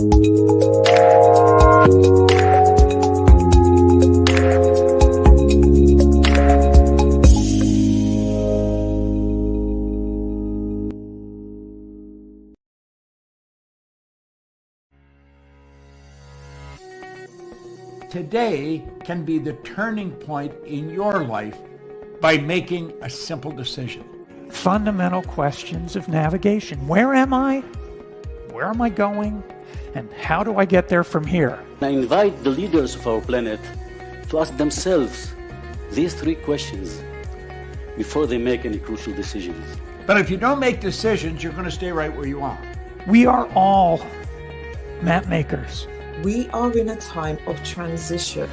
Today can be the turning point in your life by making a simple decision. Fundamental questions of navigation. Where am I? Where am I going? And how do I get there from here? I invite the leaders of our planet to ask themselves these three questions before they make any crucial decisions. But if you don't make decisions, you're going to stay right where you are. We are all map makers. We are in a time of transition.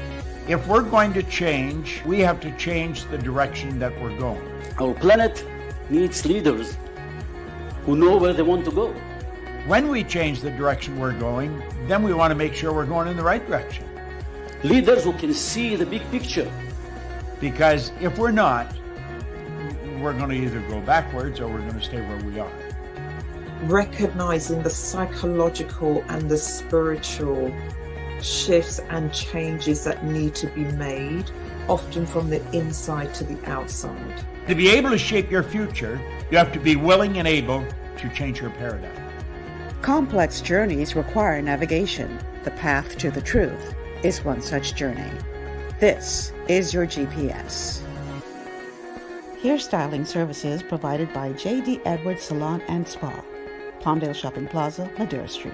If we're going to change, we have to change the direction that we're going. Our planet needs leaders who know where they want to go. When we change the direction we're going, then we want to make sure we're going in the right direction. Leaders who can see the big picture. Because if we're not, we're going to either go backwards or we're going to stay where we are. Recognizing the psychological and the spiritual shifts and changes that need to be made, often from the inside to the outside. To be able to shape your future, you have to be willing and able to change your paradigm. Complex journeys require navigation. The path to the truth is one such journey. This is your GPS. Hairstyling services provided by J.D. Edwards Salon and Spa, Palmdale Shopping Plaza, Madera Street.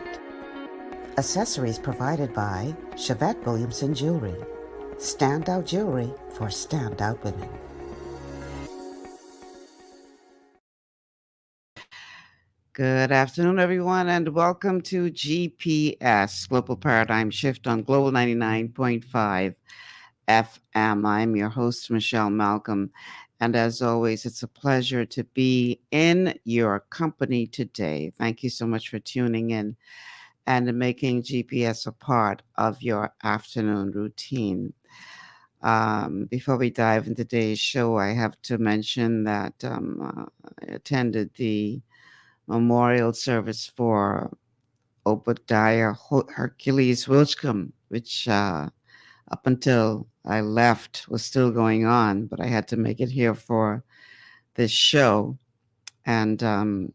Accessories provided by Chevette Williamson Jewelry. Standout jewelry for standout women. Good afternoon, everyone, and welcome to GPS, Global Paradigm Shift on Global 99.5 FM. I'm your host, Michelle Malcolm, and as always, it's a pleasure to be in your company today. Thank you so much for tuning in and making GPS a part of your afternoon routine. Before we dive into today's show, I have to mention that I attended the memorial service for Obadiah Hercules Wilchcomb, which up until I left was still going on, but I had to make it here for this show. And a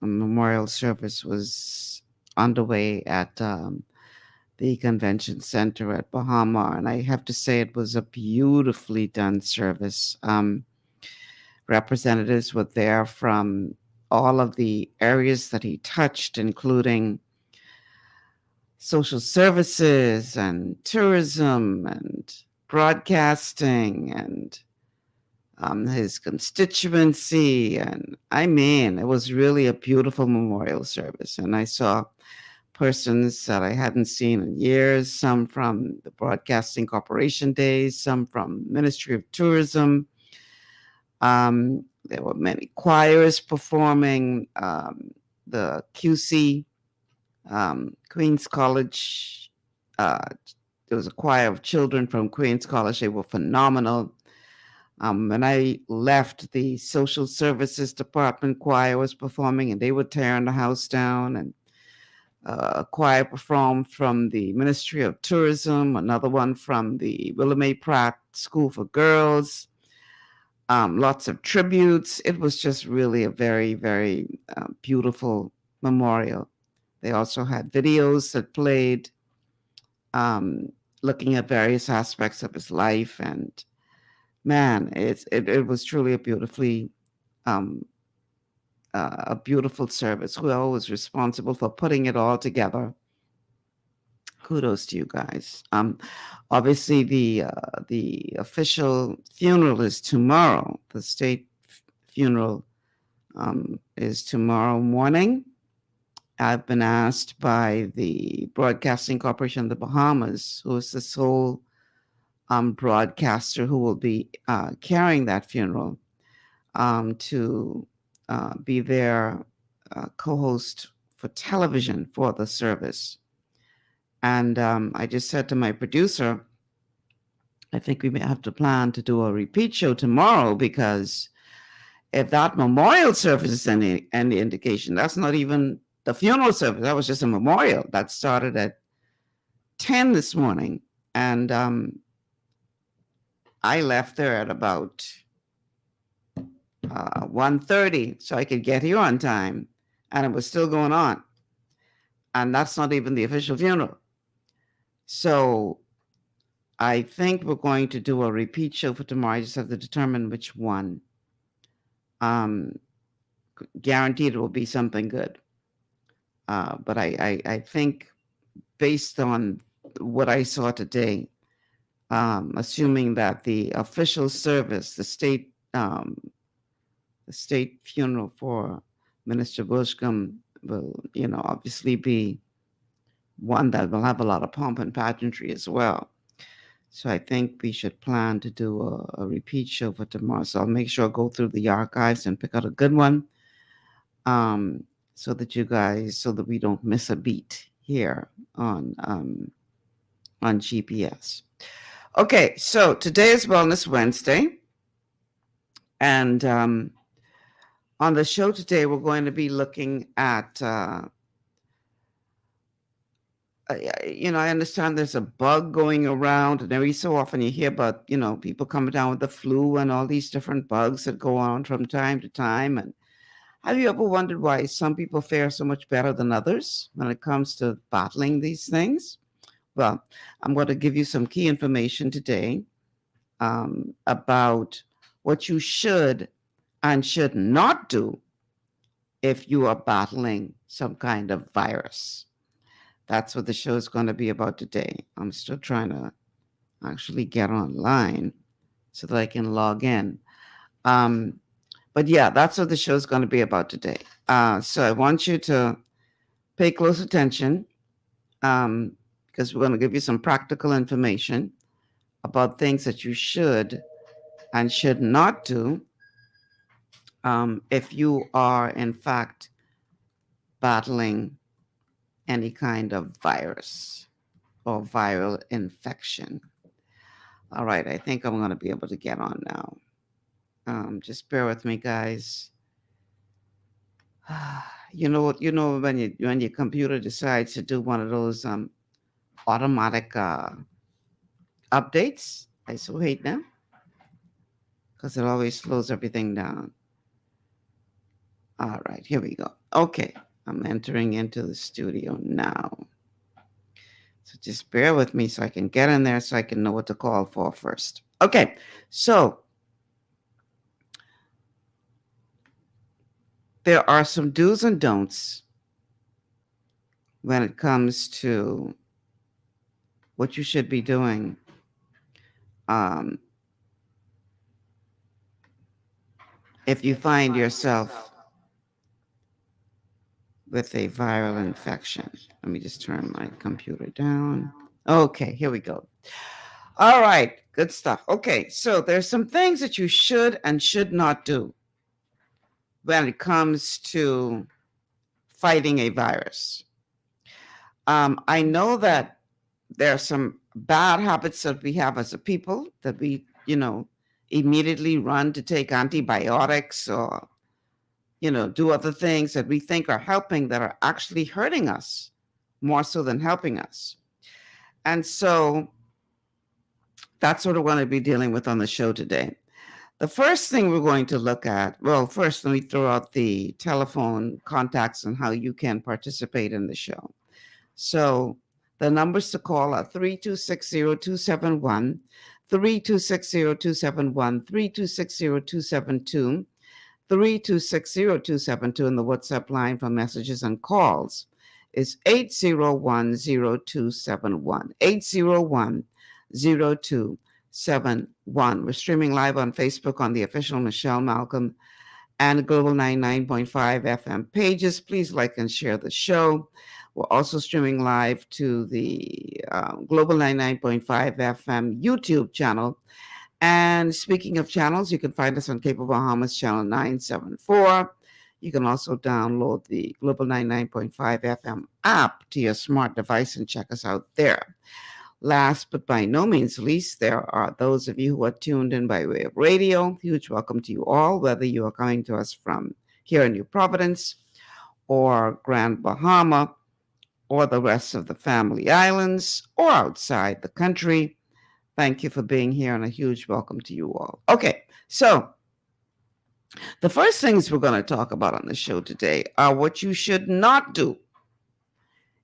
memorial service was underway at the convention center at Bahama, and I have to say it was a beautifully done service. Representatives were there from all of the areas that he touched, including social services and tourism and broadcasting and his constituency. And I mean, it was really a beautiful memorial service. And I saw persons that I hadn't seen in years, some from the Broadcasting Corporation days, some from Ministry of Tourism. There were many choirs performing. The QC, Queens College, there was a choir of children from Queens College. They were phenomenal. When I left, the social services department choir was performing, and they were tearing the house down. And a choir performed from the Ministry of Tourism, another one from the William A. Pratt School for Girls. Lots of tributes. It was just really a very, very beautiful memorial. They also had videos that played, looking at various aspects of his life. And man, it was truly a beautiful service. Whoever was responsible for putting it all together, kudos to you guys. Obviously, the official funeral is tomorrow. The state funeral is tomorrow morning. I've been asked by the Broadcasting Corporation of the Bahamas, who is the sole broadcaster who will be carrying that funeral, to be their co-host for television for the service. And I just said to my producer, I think we may have to plan to do a repeat show tomorrow, because if that memorial service is any indication, that's not even The funeral service, that was just a memorial that started at 10 this morning. And I left there at about 1:30 so I could get here on time. And it was still going on. And that's not even the official funeral. So I think we're going to do a repeat show for tomorrow. I just have to determine which one. Guaranteed it will be something good. But I think based on what I saw today, assuming that the official service, the state funeral for Minister Bushcombe will, obviously be one that will have a lot of pomp and pageantry as well. So I think we should plan to do a repeat show for tomorrow. So I'll make sure I go through the archives and pick out a good one, so that we don't miss a beat here on GPS. Okay, so today is Wellness Wednesday, and on the show today we're going to be looking at. I understand there's a bug going around, and every so often you hear about, people coming down with the flu and all these different bugs that go on from time to time. And have you ever wondered why some people fare so much better than others when it comes to battling these things? Well, I'm going to give you some key information today about what you should and should not do if you are battling some kind of virus. That's what the show is going to be about today. I'm still trying to actually get online so that I can log in. But yeah, that's what the show is going to be about today. So I want you to pay close attention because we're going to give you some practical information about things that you should and should not do if you are, in fact, battling any kind of virus or viral infection. All right, I think I'm going to be able to get on now. Just bear with me, guys. When your computer decides to do one of those automatic updates, I so hate them because it always slows everything down. All right, here we go. Okay. I'm entering into the studio now. So just bear with me so I can get in there so I can know what to call for first. Okay, so there are some do's and don'ts when it comes to what you should be doing if you find yourself with a viral infection. Let me just turn my computer down. Okay, here we go. All right, good stuff. Okay, so there's some things that you should and should not do when it comes to fighting a virus. I know that there are some bad habits that we have as a people that we, immediately run to take antibiotics or do other things that we think are helping that are actually hurting us more so than helping us. And so that's what we're going to be dealing with on the show today. The first thing we're going to look at, well, first let me throw out the telephone contacts and how you can participate in the show. So the numbers to call are 3260271, 3260271, 3260272, 3260272, and the WhatsApp line for messages and calls is 8010271, 8010271. We're streaming live on Facebook on the official Michelle Malcolm and Global 99.5 FM pages. Please like and share the show. We're also streaming live to the Global 99.5 FM YouTube channel. And speaking of channels, you can find us on Cape of Bahamas channel 974. You can also download the Global 99.5 FM app to your smart device and check us out there. Last but by no means least, there are those of you who are tuned in by way of radio. Huge welcome to you all, whether you are coming to us from here in New Providence or Grand Bahama or the rest of the family islands or outside the country. Thank you for being here and a huge welcome to you all. Okay, so the first things we're going to talk about on the show today are what you should not do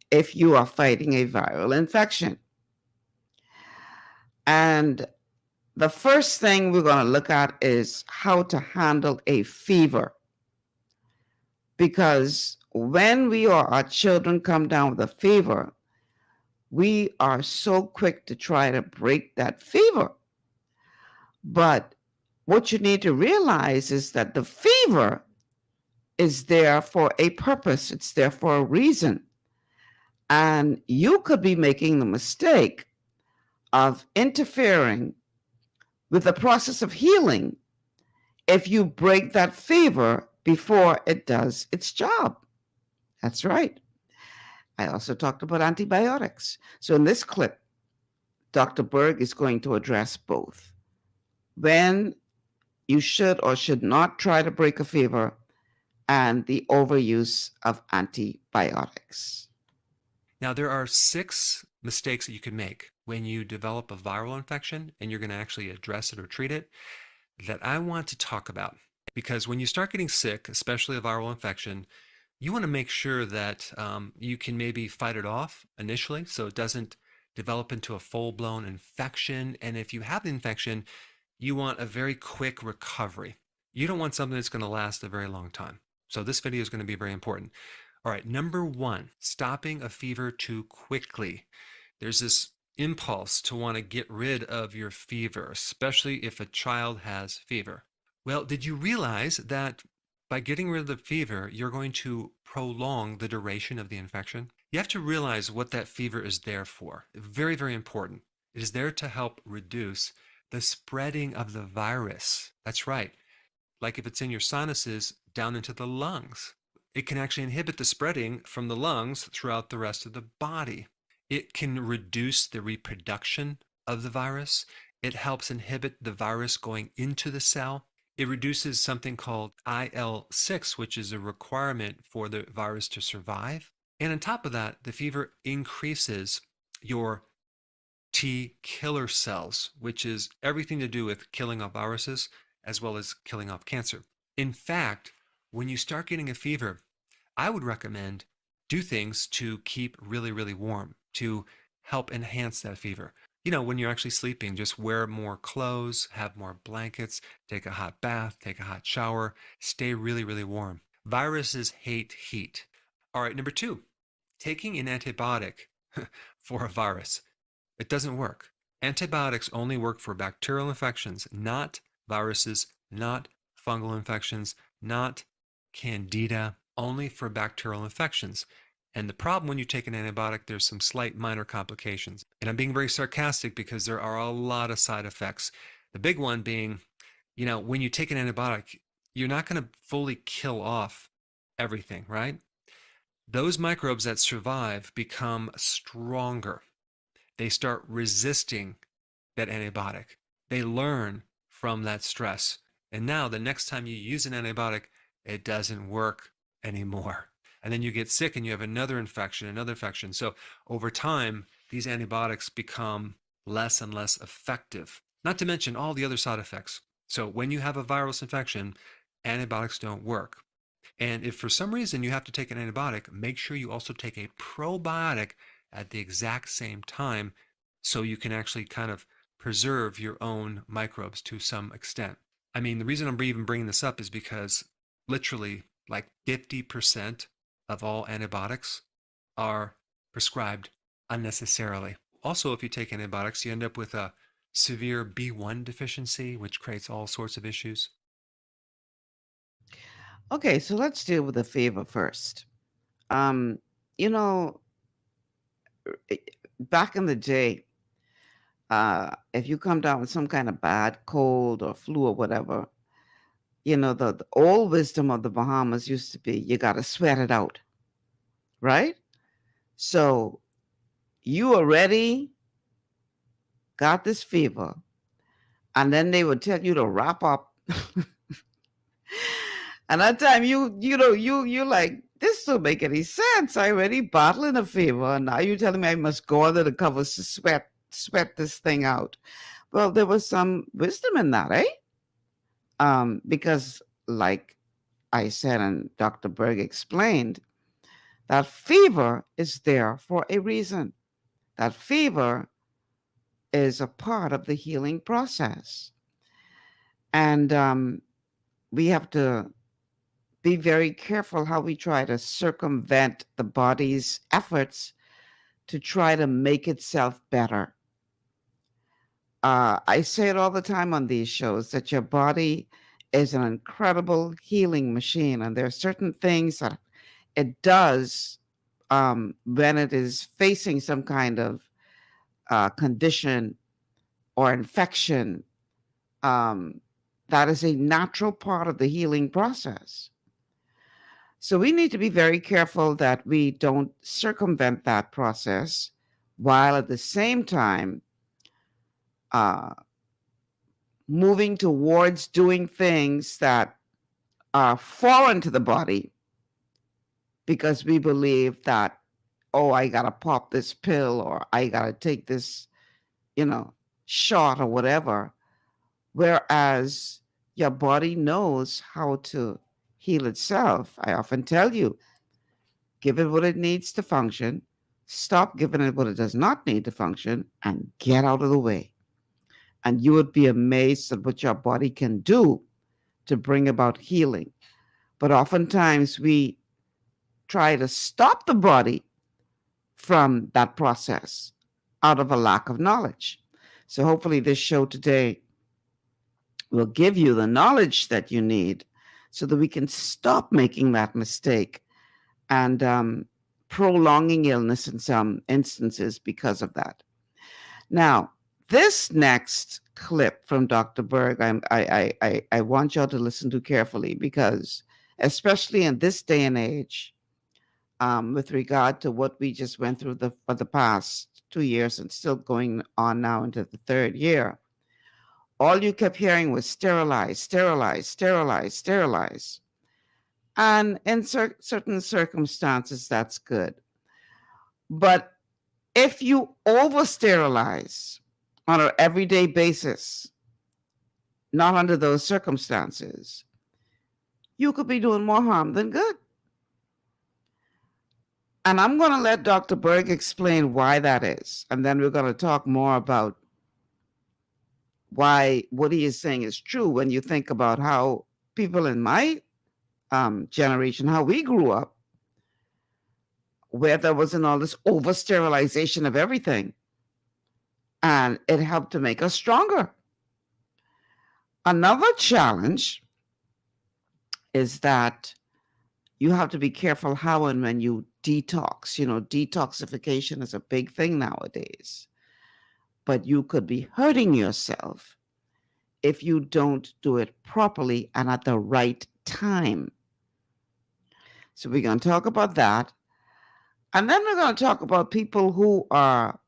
if you are fighting a viral infection. And the first thing we're going to look at is how to handle a fever. Because when we or our children come down with a fever, we are so quick to try to break that fever. But what you need to realize is that the fever is there for a purpose. It's there for a reason. And you could be making the mistake of interfering with the process of healing if you break that fever before it does its job. That's right. I also talked about antibiotics. So in this clip, Dr. Berg is going to address both. When you should or should not try to break a fever and the overuse of antibiotics. Now, there are 6 mistakes that you can make when you develop a viral infection and you're going to actually address it or treat it that I want to talk about. Because when you start getting sick, especially a viral infection, you want to make sure that you can maybe fight it off initially so it doesn't develop into a full-blown infection. And if you have the infection, you want a very quick recovery. You don't want something that's going to last a very long time. So this video is going to be very important. All right, number 1, stopping a fever too quickly. There's this impulse to want to get rid of your fever, especially if a child has fever. Well, did you realize that by getting rid of the fever, you're going to prolong the duration of the infection? You have to realize what that fever is there for. Very, very important. It is there to help reduce the spreading of the virus. That's right. Like if it's in your sinuses down into the lungs. It can actually inhibit the spreading from the lungs throughout the rest of the body. It can reduce the reproduction of the virus. It helps inhibit the virus going into the cell. It reduces something called IL-6, which is a requirement for the virus to survive. And on top of that, the fever increases your T killer cells, which is everything to do with killing off viruses as well as killing off cancer. In fact, when you start getting a fever, I would recommend do things to keep really, really warm to help enhance that fever. You know, when you're actually sleeping, just wear more clothes, have more blankets, take a hot bath, take a hot shower, stay really, really warm. Viruses hate heat. All right, number 2, taking an antibiotic for a virus. It doesn't work. Antibiotics only work for bacterial infections, not viruses, not fungal infections, not candida, only for bacterial infections. And the problem when you take an antibiotic, there's some slight minor complications. And I'm being very sarcastic because there are a lot of side effects. The big one being, you know, when you take an antibiotic, you're not going to fully kill off everything, right? Those microbes that survive become stronger. They start resisting that antibiotic. They learn from that stress. And now the next time you use an antibiotic, it doesn't work anymore. And then you get sick and you have another infection. So over time, these antibiotics become less and less effective, not to mention all the other side effects. So when you have a virus infection, antibiotics don't work. And if for some reason you have to take an antibiotic, make sure you also take a probiotic at the exact same time so you can actually kind of preserve your own microbes to some extent. I mean, the reason I'm even bringing this up is because literally like 50% of all antibiotics are prescribed unnecessarily. Also, if you take antibiotics, you end up with a severe B1 deficiency, which creates all sorts of issues. Okay, so let's deal with the fever first. You know, back in the day, if you come down with some kind of bad cold or flu or whatever, you know, the old wisdom of the Bahamas used to be you got to sweat it out, right? So you already got this fever, and then they would tell you to wrap up. And that time you like this don't make any sense. I already battling a fever, and now you're telling me I must go under the covers to sweat this thing out. Well, there was some wisdom in that, eh? Because like I said, and Dr. Berg explained, that fever is there for a reason. That fever is a part of the healing process. And we have to be very careful how we try to circumvent the body's efforts to try to make itself better. I say it all the time on these shows that your body is an incredible healing machine, and there are certain things that it does when it is facing some kind of condition or infection. That is a natural part of the healing process. So we need to be very careful that we don't circumvent that process while at the same time moving towards doing things that are foreign to the body because we believe that, oh, I got to pop this pill or I got to take this, shot or whatever. Whereas your body knows how to heal itself. I often tell you, give it what it needs to function, stop giving it what it does not need to function, and get out of the way. And you would be amazed at what your body can do to bring about healing. But oftentimes we try to stop the body from that process out of a lack of knowledge. So hopefully this show today will give you the knowledge that you need so that we can stop making that mistake and prolonging illness in some instances because of that. Now, this next clip from Dr. Berg, I want y'all to listen to carefully because, especially in this day and age, with regard to what we just went through for the past 2 years and still going on now into the third year, all you kept hearing was sterilize, sterilize, sterilize, sterilize. And in certain circumstances, that's good. But if you over sterilize on an everyday basis, not under those circumstances, you could be doing more harm than good. And I'm going to let Dr. Berg explain why that is. And then we're going to talk more about why what he is saying is true when you think about how people in my generation, how we grew up, where there wasn't all this over sterilization of everything. And it helped to make us stronger. Another challenge is that you have to be careful how and when you detox. Detoxification is a big thing nowadays. But you could be hurting yourself if you don't do it properly and at the right time. So we're going to talk about that. And then we're going to talk about people who are,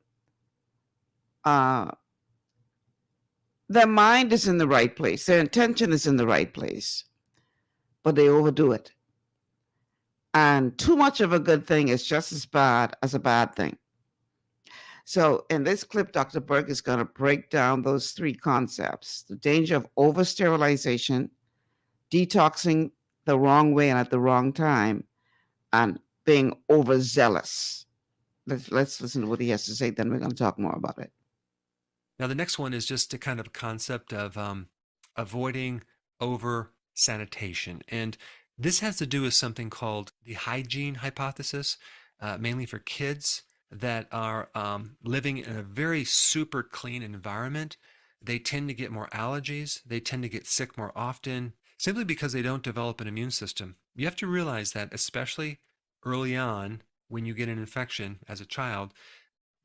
their mind is in the right place. Their intention is in the right place, but they overdo it. And too much of a good thing is just as bad as a bad thing. So in this clip, Dr. Berg is going to break down those three concepts: the danger of over-sterilization, detoxing the wrong way and at the wrong time, and being overzealous. Let's listen to what he has to say, then we're going to talk more about it. Now, the next one is just a kind of concept of avoiding over sanitation. And this has to do with something called the hygiene hypothesis, mainly for kids that are living in a very super clean environment. They tend to get more allergies. They tend to get sick more often, simply because they don't develop an immune system. You have to realize that, especially early on, when you get an infection as a child,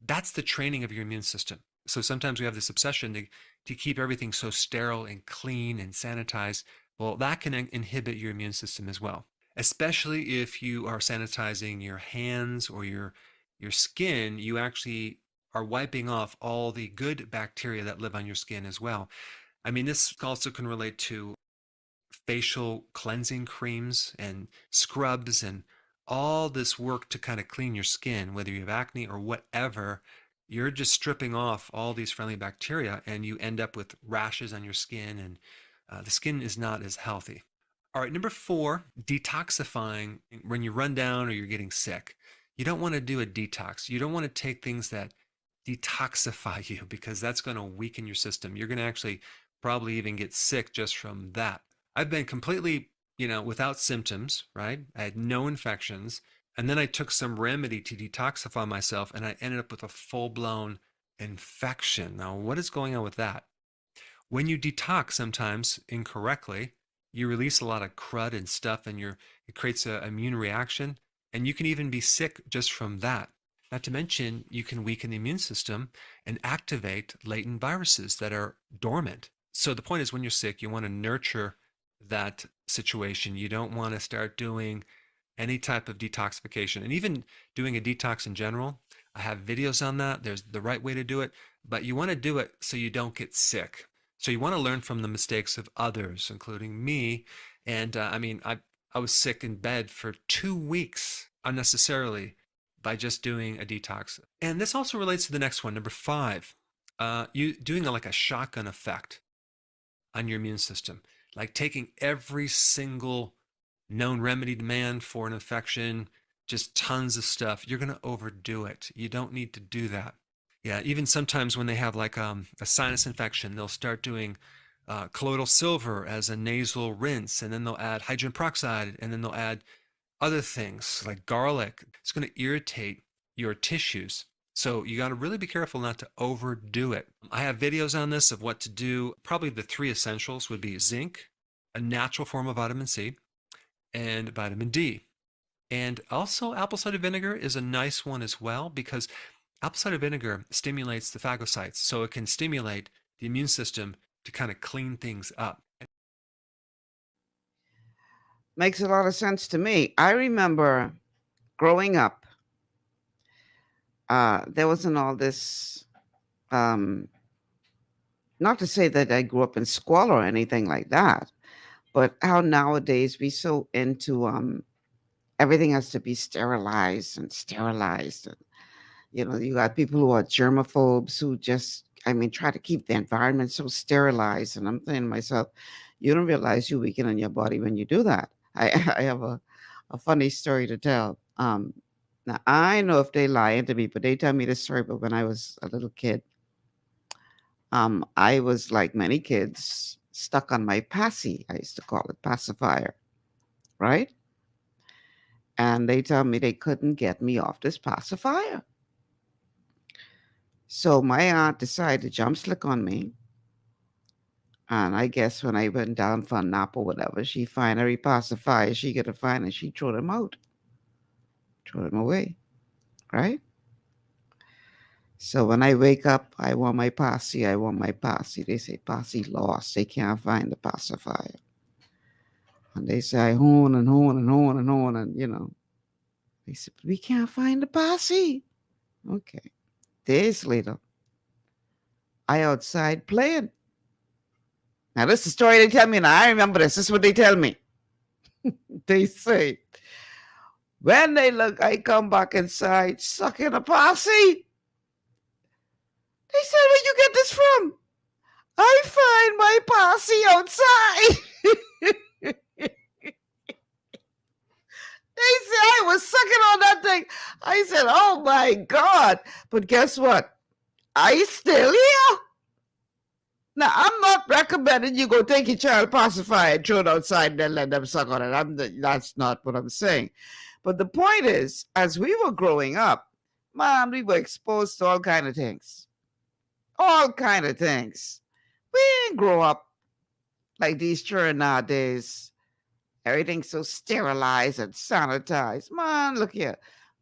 that's the training of your immune system. So sometimes we have this obsession to keep everything so sterile and clean and sanitized. Well, that can inhibit your immune system as well, especially if you are sanitizing your hands or your skin. You actually are wiping off all the good bacteria that live on your skin as well. I mean, this also can relate to facial cleansing creams and scrubs and all this work to kind of clean your skin, whether you have acne or whatever, you're just stripping off all these friendly bacteria and you end up with rashes on your skin, and the skin is not as healthy. All right, number 4, detoxifying. When you run down or you're getting sick, you don't want to do a detox. You don't want to take things that detoxify you, because that's going to weaken your system. You're going to actually probably even get sick just from that. I've been completely, without symptoms, right? I had no infections. And then I took some remedy to detoxify myself, and I ended up with a full-blown infection. Now, what is going on with that? When you detox, sometimes incorrectly, you release a lot of crud and stuff, and it creates an immune reaction, and you can even be sick just from that. Not to mention, you can weaken the immune system and activate latent viruses that are dormant. So the point is, when you're sick, you want to nurture that situation. You don't want to start doing any type of detoxification, and even doing a detox in general. I have videos on that. There's the right way to do it, but you want to do it so you don't get sick. So you want to learn from the mistakes of others, including me. And I was sick in bed for 2 weeks unnecessarily by just doing a detox. And this also relates to the next one, number 5. You doing like a shotgun effect on your immune system, like taking every single known remedy demand for an infection, just tons of stuff. You're going to overdo it. You don't need to do that. Yeah, even sometimes when they have like a sinus infection, they'll start doing colloidal silver as a nasal rinse, and then they'll add hydrogen peroxide, and then they'll add other things like garlic. It's going to irritate your tissues. So you got to really be careful not to overdo it. I have videos on this of what to do. Probably the 3 essentials would be zinc, a natural form of vitamin C, and vitamin D. And also apple cider vinegar is a nice one as well, because apple cider vinegar stimulates the phagocytes, so it can stimulate the immune system to kind of clean things up. Makes a lot of sense to me. I remember growing up, there wasn't all this, not to say that I grew up in squalor or anything like that, but how nowadays we so into everything has to be sterilized and sterilized. And, you got people who are germaphobes who just, try to keep the environment so sterilized. And I'm thinking to myself, you don't realize you weaken in your body when you do that. I have a funny story to tell. Now, I know if they lie to me, but they tell me this story. But when I was a little kid, I was like many kids stuck on my passy. I used to call it pacifier, right? And they tell me they couldn't get me off this pacifier. So my aunt decided to jump slick on me. And I guess when I went down for a nap or whatever, she find every pacifier she could find and she threw them out. Throw them away, right? So when I wake up, I want my posse. They say posse lost. They can't find the pacifier. And they say I horn and horn and horn and horn, and they said, we can't find the posse. Okay. Days later, I outside playing. Now this is the story they tell me, and I remember this. This is what they tell me. They say, when they look, I come back inside sucking a posse. They said, where you get this from? I find my posse outside. They said I was sucking on that thing. I said, oh my God. But guess what? I still here. Now, I'm not recommending you go take your child pacifier and throw it outside and then let them suck on it. That's not what I'm saying. But the point is, as we were growing up, man, we were exposed to all kind of things. All kind of things. We didn't grow up like these children nowadays. Everything's so sterilized and sanitized. Man, look here.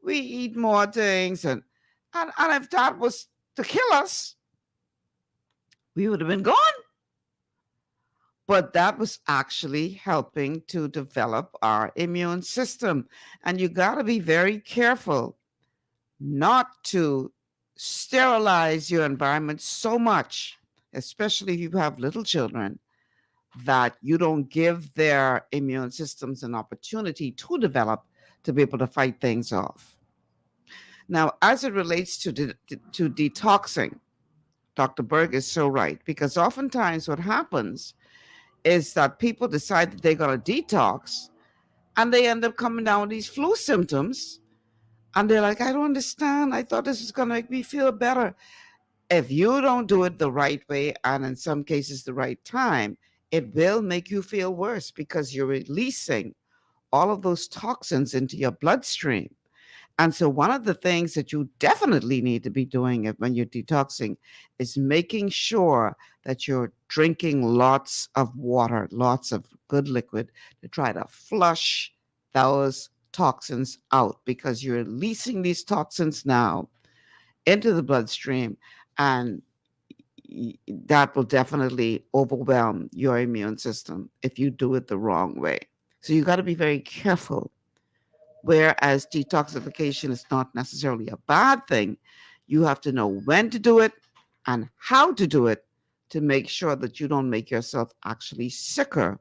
We eat more things. And if that was to kill us, we would have been gone. But that was actually helping to develop our immune system. And you got to be very careful not to sterilize your environment so much, especially if you have little children, that you don't give their immune systems an opportunity to develop to be able to fight things off. Now, as it relates to detoxing, Dr. Berg is so right, because oftentimes what happens is that people decide that they're going to detox and they end up coming down with these flu symptoms. And they're like, I don't understand. I thought this was going to make me feel better. If you don't do it the right way, and in some cases the right time, it will make you feel worse because you're releasing all of those toxins into your bloodstream. And so one of the things that you definitely need to be doing when you're detoxing is making sure that you're drinking lots of water, lots of good liquid to try to flush those toxins out, because you're releasing these toxins now into the bloodstream, and that will definitely overwhelm your immune system if you do it the wrong way. So you got to be very careful. Whereas detoxification is not necessarily a bad thing, you have to know when to do it and how to do it to make sure that you don't make yourself actually sicker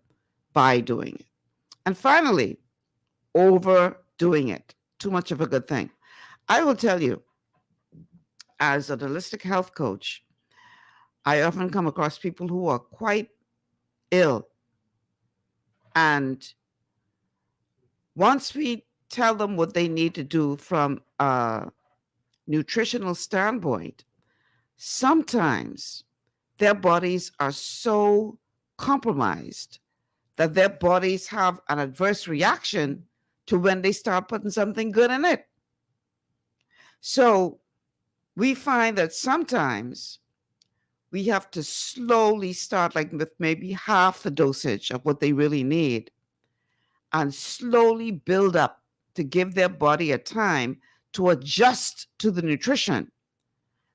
by doing it. And finally, overdoing it. Too much of a good thing. I will tell you, as a holistic health coach, I often come across people who are quite ill. And once we tell them what they need to do from a nutritional standpoint, sometimes their bodies are so compromised that their bodies have an adverse reaction to when they start putting something good in it. So we find that sometimes we have to slowly start, like with maybe half the dosage of what they really need, and slowly build up to give their body a time to adjust to the nutrition,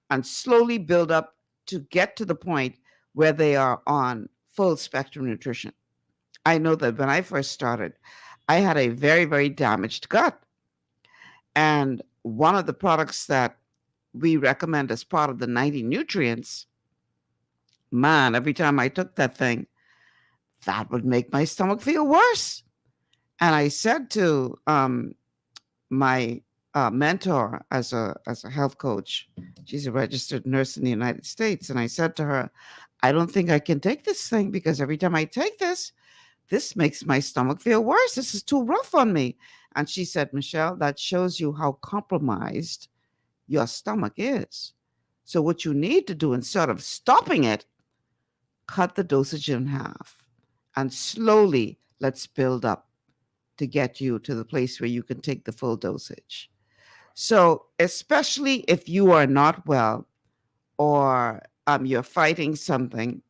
and slowly build up to get to the point where they are on full spectrum nutrition. I know that when I first started, I had a very, very damaged gut. And one of the products that we recommend as part of the 90 nutrients, man, every time I took that thing, that would make my stomach feel worse. And I said to my mentor as a health coach, she's a registered nurse in the United States, and I said to her, I don't think I can take this thing, because every time I take this makes my stomach feel worse. This is too rough on me. And she said, Michelle, that shows you how compromised your stomach is. So what you need to do, instead of stopping it, cut the dosage in half, and slowly let's build up to get you to the place where you can take the full dosage. So especially if you are not well, or you're fighting something,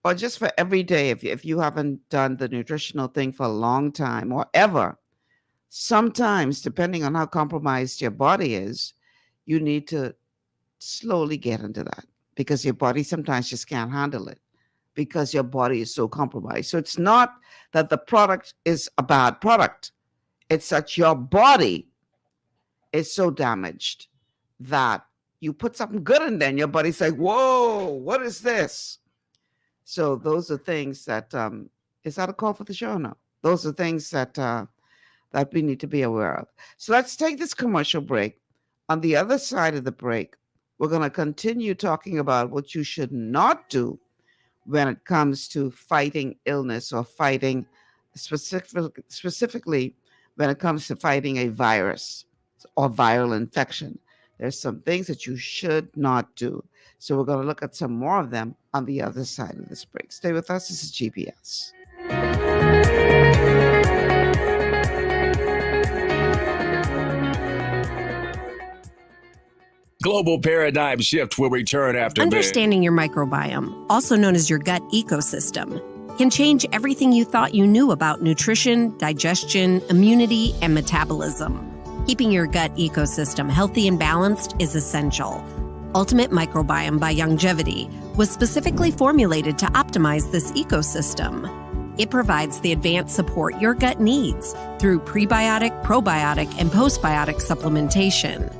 or just for every day, if you haven't done the nutritional thing for a long time or ever, sometimes, depending on how compromised your body is, you need to slowly get into that, because your body sometimes just can't handle it, because your body is so compromised. So it's not that the product is a bad product. It's that your body is so damaged that you put something good in there and your body's like, whoa, what is this? So those are things that, is that a call for the show? No. Those are things that that we need to be aware of. So let's take this commercial break. On the other side of the break, we're going to continue talking about what you should not do when it comes to fighting illness, or fighting specifically when it comes to fighting a virus or viral infection. There's some things that you should not do. So we're going to look at some more of them on the other side of this break. Stay with us. This is GPS. Global Paradigm Shift will return after Understanding your microbiome, also known as your gut ecosystem, can change everything you thought you knew about nutrition, digestion, immunity, and metabolism. Keeping your gut ecosystem healthy and balanced is essential. Ultimate Microbiome by Longevity was specifically formulated to optimize this ecosystem. It provides the advanced support your gut needs through prebiotic, probiotic, and postbiotic supplementation.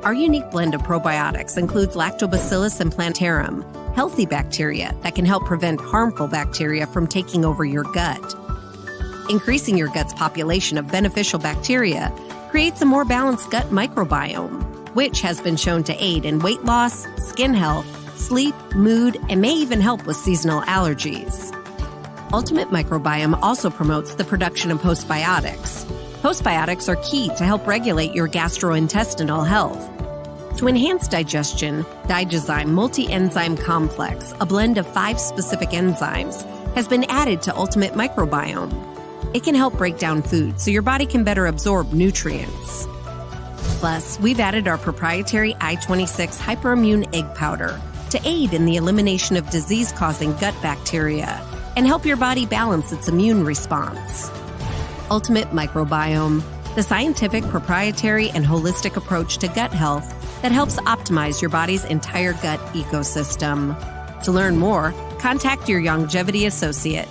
Our unique blend of probiotics includes Lactobacillus and Plantarum, healthy bacteria that can help prevent harmful bacteria from taking over your gut. Increasing your gut's population of beneficial bacteria creates a more balanced gut microbiome, which has been shown to aid in weight loss, skin health, sleep, mood, and may even help with seasonal allergies. Ultimate Microbiome also promotes the production of postbiotics. Postbiotics are key to help regulate your gastrointestinal health. To enhance digestion, Digyzyme Multi-Enzyme Complex, a blend of 5 specific enzymes, has been added to Ultimate Microbiome. It can help break down food so your body can better absorb nutrients. Plus, we've added our proprietary I-26 hyperimmune egg powder to aid in the elimination of disease-causing gut bacteria and help your body balance its immune response. Ultimate Microbiome, the scientific, proprietary, and holistic approach to gut health that helps optimize your body's entire gut ecosystem. To learn more, contact your longevity associate.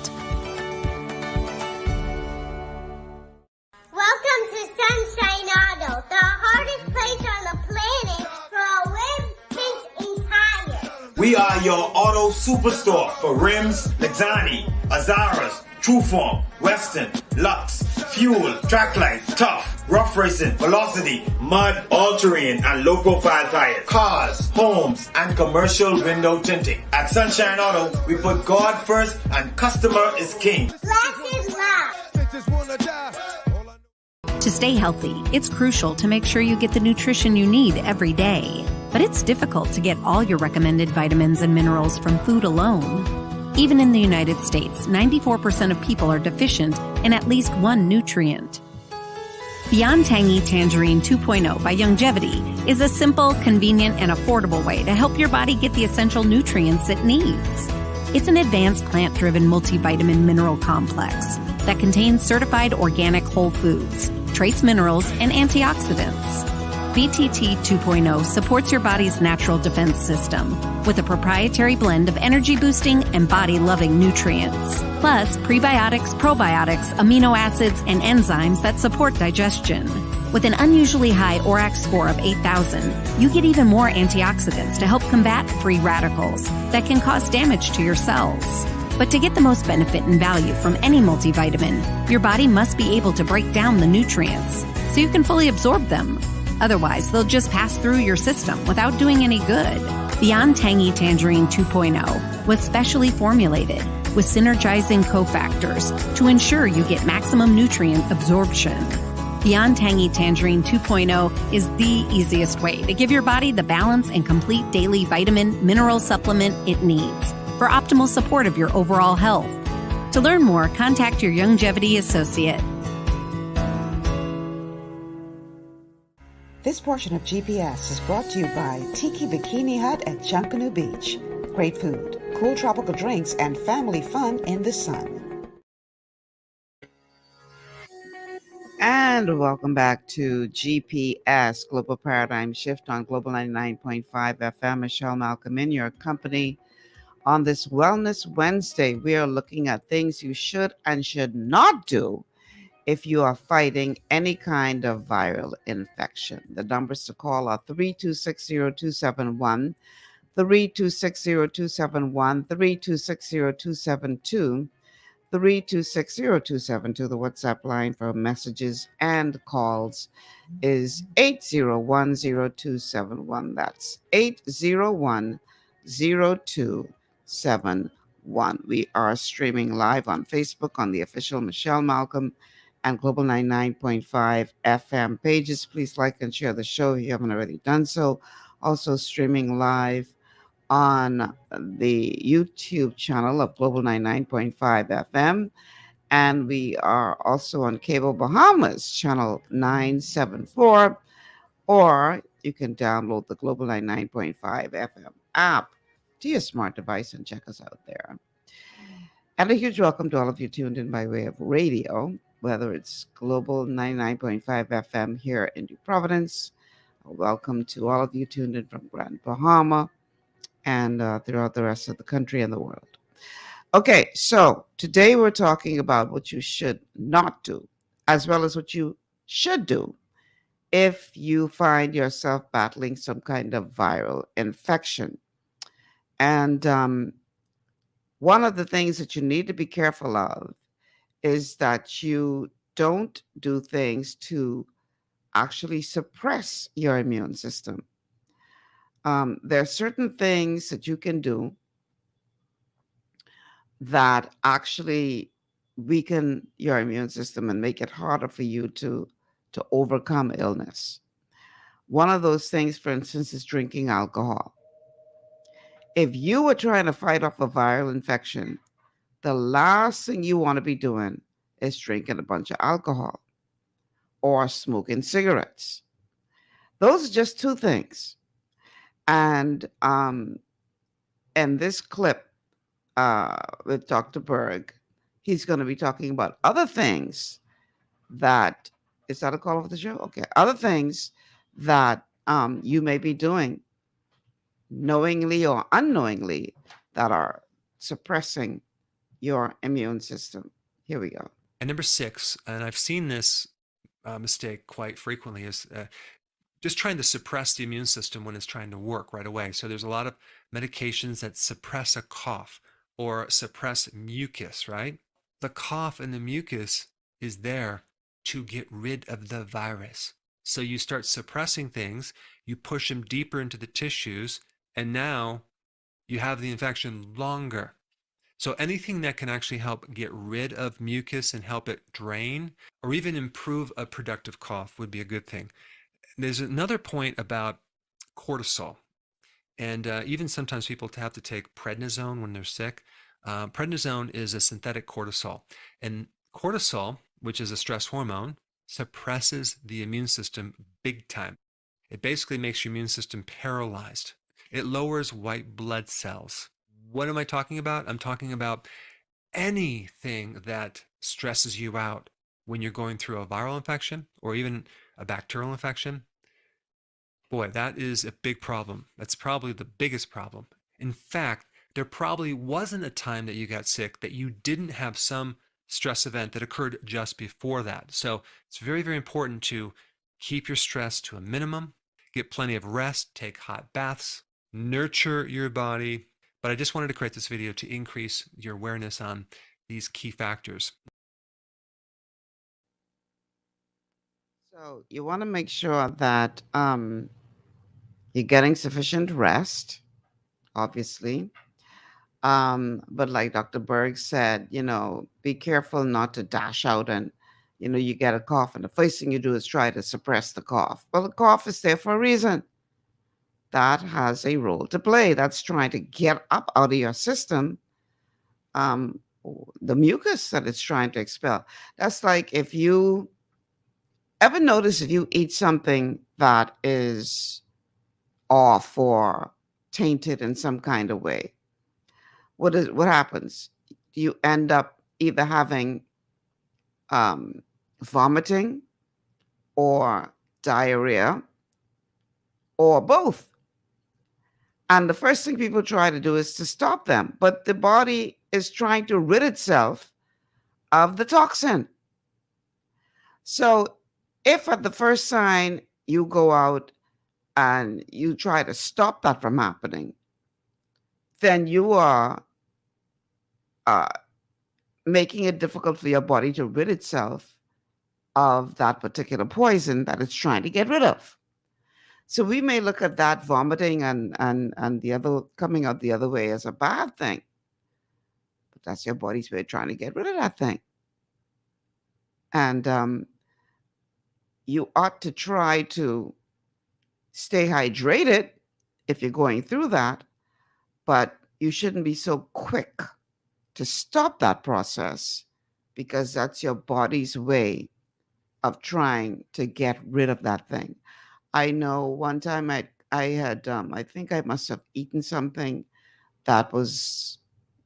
Welcome to Sunshine Auto, the hardest place on the planet for a rim, fence, and tires. We are your auto superstore for rims, Lexani, Azaras, Trueform, Western, Lux, Fuel, Trackline, Tough, Rough Racing, Velocity, Mud, All-Terrain, and low-profile tires. Cars, homes, and commercial window tinting. At Sunshine Auto, we put God first and customer is king. Less is love. To stay healthy, it's crucial to make sure you get the nutrition you need every day. But it's difficult to get all your recommended vitamins and minerals from food alone. Even in the United States, 94% of people are deficient in at least one nutrient. Beyond Tangy Tangerine 2.0 by Longevity is a simple, convenient, and affordable way to help your body get the essential nutrients it needs. It's an advanced plant-driven multivitamin mineral complex that contains certified organic whole foods, trace minerals, and antioxidants. BTT 2.0 supports your body's natural defense system with a proprietary blend of energy-boosting and body-loving nutrients, plus prebiotics, probiotics, amino acids, and enzymes that support digestion. With an unusually high ORAC score of 8,000, you get even more antioxidants to help combat free radicals that can cause damage to your cells. But to get the most benefit and value from any multivitamin, your body must be able to break down the nutrients so you can fully absorb them. Otherwise, they'll just pass through your system without doing any good. Beyond Tangy Tangerine 2.0 was specially formulated with synergizing cofactors to ensure you get maximum nutrient absorption. Beyond Tangy Tangerine 2.0 is the easiest way to give your body the balance and complete daily vitamin mineral supplement it needs for optimal support of your overall health. To learn more, contact your longevity associate. This portion of GPS is brought to you by Tiki Bikini Hut at Junkanoo Beach. Great food, cool tropical drinks, and family fun in the sun. And welcome back to GPS, Global Paradigm Shift on Global 99.5 FM. Michelle Malcolm in your company. On this Wellness Wednesday, we are looking at things you should and should not do if you are fighting any kind of viral infection. The numbers to call are 3260271, 3260271, 3260272, 3260272. The WhatsApp line for messages and calls is 8010271. That's 8010271. We are streaming live on Facebook on the official Michelle Malcolm and Global 99.5 FM pages. Please like and share the show if you haven't already done so. Also streaming live on the YouTube channel of Global 99.5 FM. And we are also on Cable Bahamas, channel 974. Or you can download the Global 99.5 FM app to your smart device and check us out there. And a huge welcome to all of you tuned in by way of radio, whether it's Global 99.5 FM here in New Providence. Welcome to all of you tuned in from Grand Bahama and throughout the rest of the country and the world. Okay, so today we're talking about what you should not do, as well as what you should do if you find yourself battling some kind of viral infection. And one of the things that you need to be careful of is that you don't do things to actually suppress your immune system. There are certain things that you can do that actually weaken your immune system and make it harder for you to overcome illness. One of those things, for instance, is drinking alcohol. If you were trying to fight off a viral infection, the last thing you want to be doing is drinking a bunch of alcohol or smoking cigarettes. Those are just two things. And in this clip with Dr. Berg, he's going to be talking about other things that, is that a call of the show? Okay. Other things that you may be doing knowingly or unknowingly that are suppressing your immune system. Here we go. And number 6, and I've seen this mistake quite frequently, is just trying to suppress the immune system when it's trying to work right away. So there's a lot of medications that suppress a cough or suppress mucus, right? The cough and the mucus is there to get rid of the virus. So you start suppressing things, you push them deeper into the tissues, and now you have the infection longer. So anything that can actually help get rid of mucus and help it drain, or even improve a productive cough, would be a good thing. There's another point about cortisol. And even sometimes people have to take prednisone when they're sick. Prednisone is a synthetic cortisol. And cortisol, which is a stress hormone, suppresses the immune system big time. It basically makes your immune system paralyzed. It lowers white blood cells. What am I talking about? I'm talking about anything that stresses you out when you're going through a viral infection or even a bacterial infection. Boy, that is a big problem. That's probably the biggest problem. In fact, there probably wasn't a time that you got sick that you didn't have some stress event that occurred just before that. So it's very, very important to keep your stress to a minimum, get plenty of rest, take hot baths, nurture your body. But I just wanted to create this video to increase your awareness on these key factors. So you want to make sure that you're getting sufficient rest, obviously. But like Dr. Berg said, be careful not to dash out and, you get a cough and the first thing you do is try to suppress the cough. Well, the cough is there for a reason. That has a role to play. That's trying to get up out of your system the mucus that it's trying to expel. That's like if you ever notice if you eat something that is off or tainted in some kind of way, what happens? You end up either having vomiting or diarrhea or both. And the first thing people try to do is to stop them, but the body is trying to rid itself of the toxin. So if at the first sign you go out and you try to stop that from happening, then you are making it difficult for your body to rid itself of that particular poison that it's trying to get rid of. So we may look at that vomiting and the other coming out the other way as a bad thing, but that's your body's way of trying to get rid of that thing. And you ought to try to stay hydrated if you're going through that, but you shouldn't be so quick to stop that process because that's your body's way of trying to get rid of that thing. I know one time I had, I think I must have eaten something that was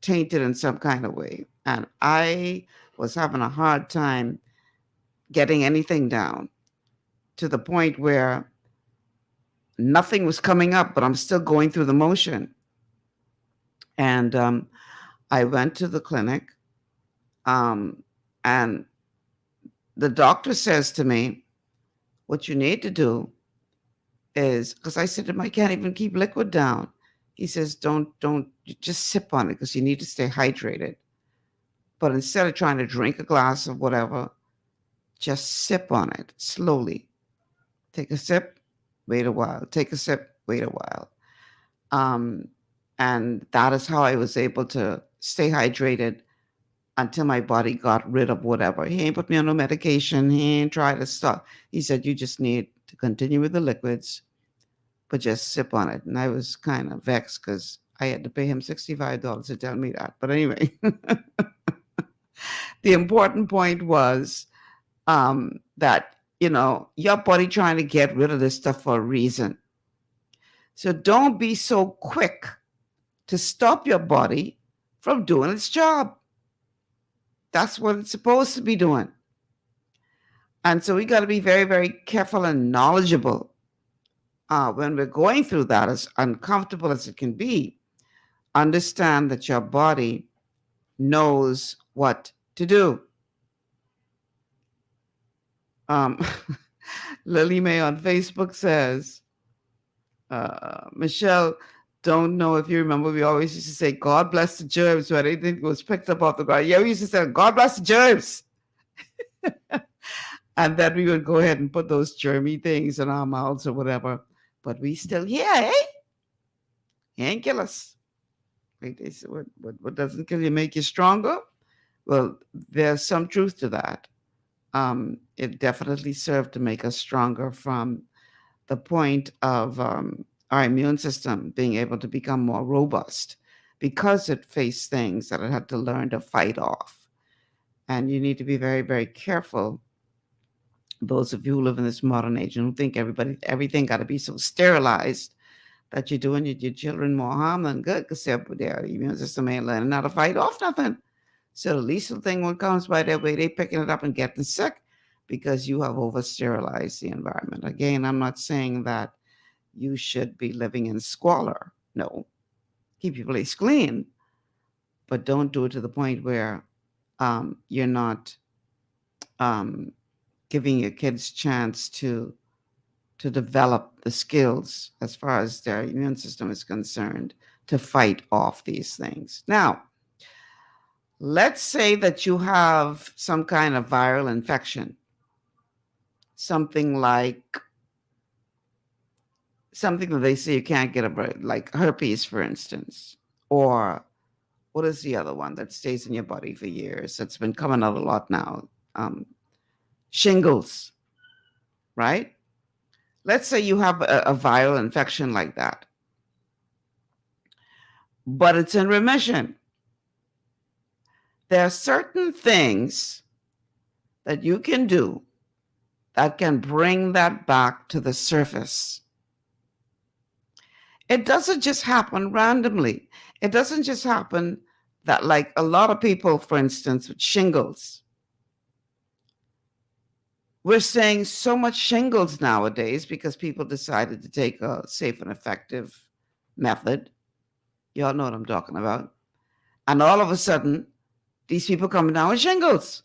tainted in some kind of way. And I was having a hard time getting anything down to the point where nothing was coming up, but I'm still going through the motion. And I went to the clinic and the doctor says to me, what you need to do is, because I said to him, I can't even keep liquid down. He says, don't just sip on it because you need to stay hydrated. But instead of trying to drink a glass of whatever, just sip on it slowly. Take a sip, wait a while. Take a sip, wait a while. And that is how I was able to stay hydrated until my body got rid of whatever. He ain't put me on no medication. He ain't tried to stop. He said, you just need to continue with the liquids, but just sip on it. And I was kind of vexed because I had to pay him $65 to tell me that. But anyway, the important point was that, your body trying to get rid of this stuff for a reason. So don't be so quick to stop your body from doing its job. That's what it's supposed to be doing. And so we got to be very, very careful and knowledgeable when we're going through that, as uncomfortable as it can be. Understand that your body knows what to do. Lily Mae on Facebook says, Michelle, don't know if you remember, we always used to say, God bless the germs when anything was picked up off the ground. Yeah, we used to say, God bless the germs. And then we would go ahead and put those germy things in our mouths or whatever. But we still here, eh? He ain't kill us. What doesn't kill you make you stronger? Well, there's some truth to that. It definitely served to make us stronger from the point of our immune system being able to become more robust because it faced things that it had to learn to fight off. And you need to be very, very careful. Those of you who live in this modern age and who think everything got to be so sterilized that you're doing your children more harm than good because their immune system ain't learning how to fight off nothing. So the least thing when it comes by their way, they picking it up and getting sick because you have over-sterilized the environment. Again, I'm not saying that you should be living in squalor. No. Keep your place clean, but don't do it to the point where you're not giving your kids chance to develop the skills as far as their immune system is concerned to fight off these things. Now, let's say that you have some kind of viral infection, something that they say you can't get like herpes, for instance, or what is the other one that stays in your body for years? That's been coming out a lot now. Shingles, right? Let's say you have a viral infection like that, but it's in remission. There are certain things that you can do that can bring that back to the surface. It doesn't just happen randomly. It doesn't just happen that, like a lot of people, for instance, with shingles, we're seeing so much shingles nowadays because people decided to take a safe and effective method. Y'all know what I'm talking about. And all of a sudden, these people coming down with shingles.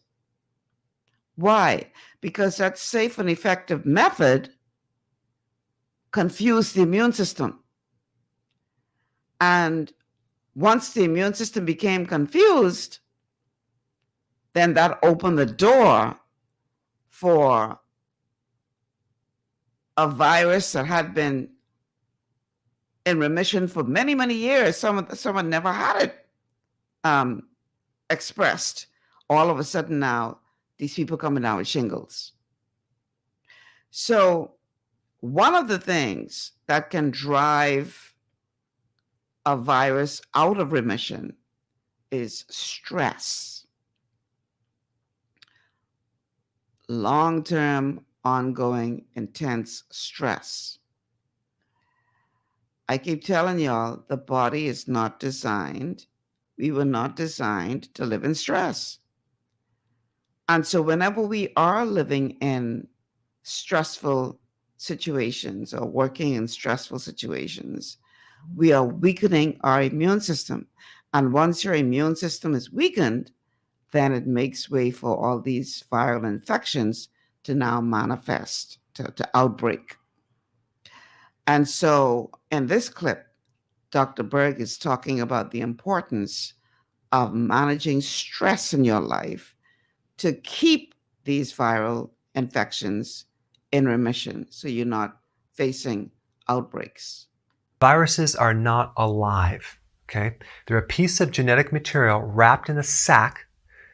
Why? Because that safe and effective method confused the immune system. And once the immune system became confused, then that opened the door for a virus that had been in remission for many, many years. Someone never had it expressed. All of a sudden now, these people coming down with shingles. So one of the things that can drive a virus out of remission is stress. Long-term, ongoing, intense stress. I keep telling y'all, the body is not designed, we were not designed to live in stress. And so whenever we are living in stressful situations or working in stressful situations, we are weakening our immune system. And once your immune system is weakened, then it makes way for all these viral infections to now manifest, to outbreak. And so in this clip, Dr. Berg is talking about the importance of managing stress in your life to keep these viral infections in remission so you're not facing outbreaks? Viruses are not alive, okay? They're a piece of genetic material wrapped in a sac,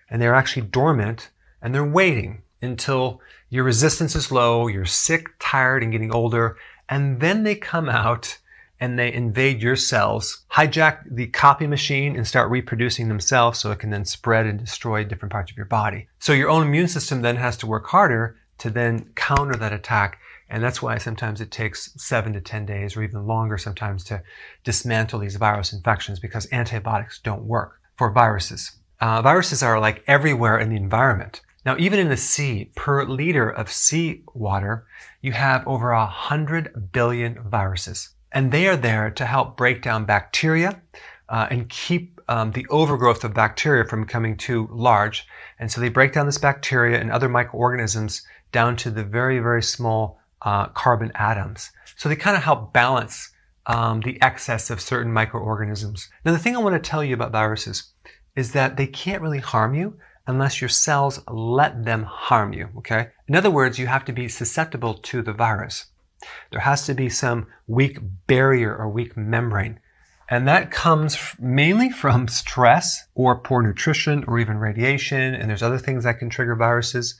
and they're actually dormant, and they're waiting until your resistance is low, you're sick, tired, and getting older, and then they come out and they invade your cells, hijack the copy machine, and start reproducing themselves so it can then spread and destroy different parts of your body. So your own immune system then has to work harder to then counter that attack. And that's why sometimes it takes 7 to 10 days or even longer sometimes to dismantle these virus infections, because antibiotics don't work for viruses. Viruses are like everywhere in the environment. Now, even in the sea, per liter of sea water, you have over 100 billion viruses. And they are there to help break down bacteria and keep the overgrowth of bacteria from becoming too large. And so they break down this bacteria and other microorganisms down to the very, very small carbon atoms. So they kind of help balance the excess of certain microorganisms. Now, the thing I want to tell you about viruses is that they can't really harm you unless your cells let them harm you, okay? In other words, you have to be susceptible to the virus. There has to be some weak barrier or weak membrane. And that comes mainly from stress or poor nutrition or even radiation. And there's other things that can trigger viruses.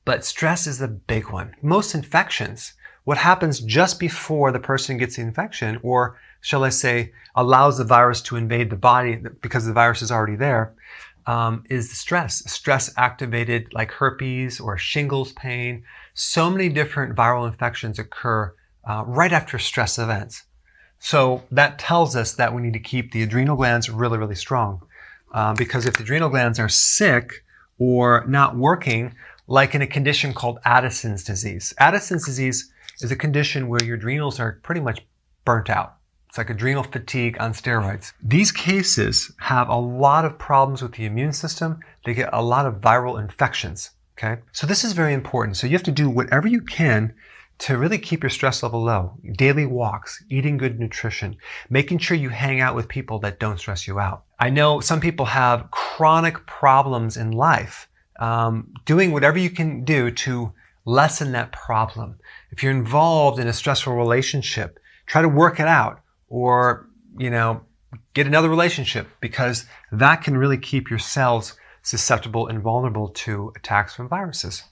But stress is the big one. Most infections, what happens just before the person gets the infection, or shall I say, allows the virus to invade the body because the virus is already there, is the stress. Stress activated like herpes or shingles pain. So many different viral infections occur right after stress events. So that tells us that we need to keep the adrenal glands really, really strong. Because if the adrenal glands are sick or not working, like in a condition called Addison's disease. Addison's disease is a condition where your adrenals are pretty much burnt out. It's like adrenal fatigue on steroids. These cases have a lot of problems with the immune system. They get a lot of viral infections, okay? So this is very important. So you have to do whatever you can to really keep your stress level low. Daily walks, eating good nutrition, making sure you hang out with people that don't stress you out. I know some people have chronic problems in life. Doing whatever you can do to lessen that problem. If you're involved in a stressful relationship, try to work it out, or, get another relationship, because that can really keep your cells susceptible and vulnerable to attacks from viruses.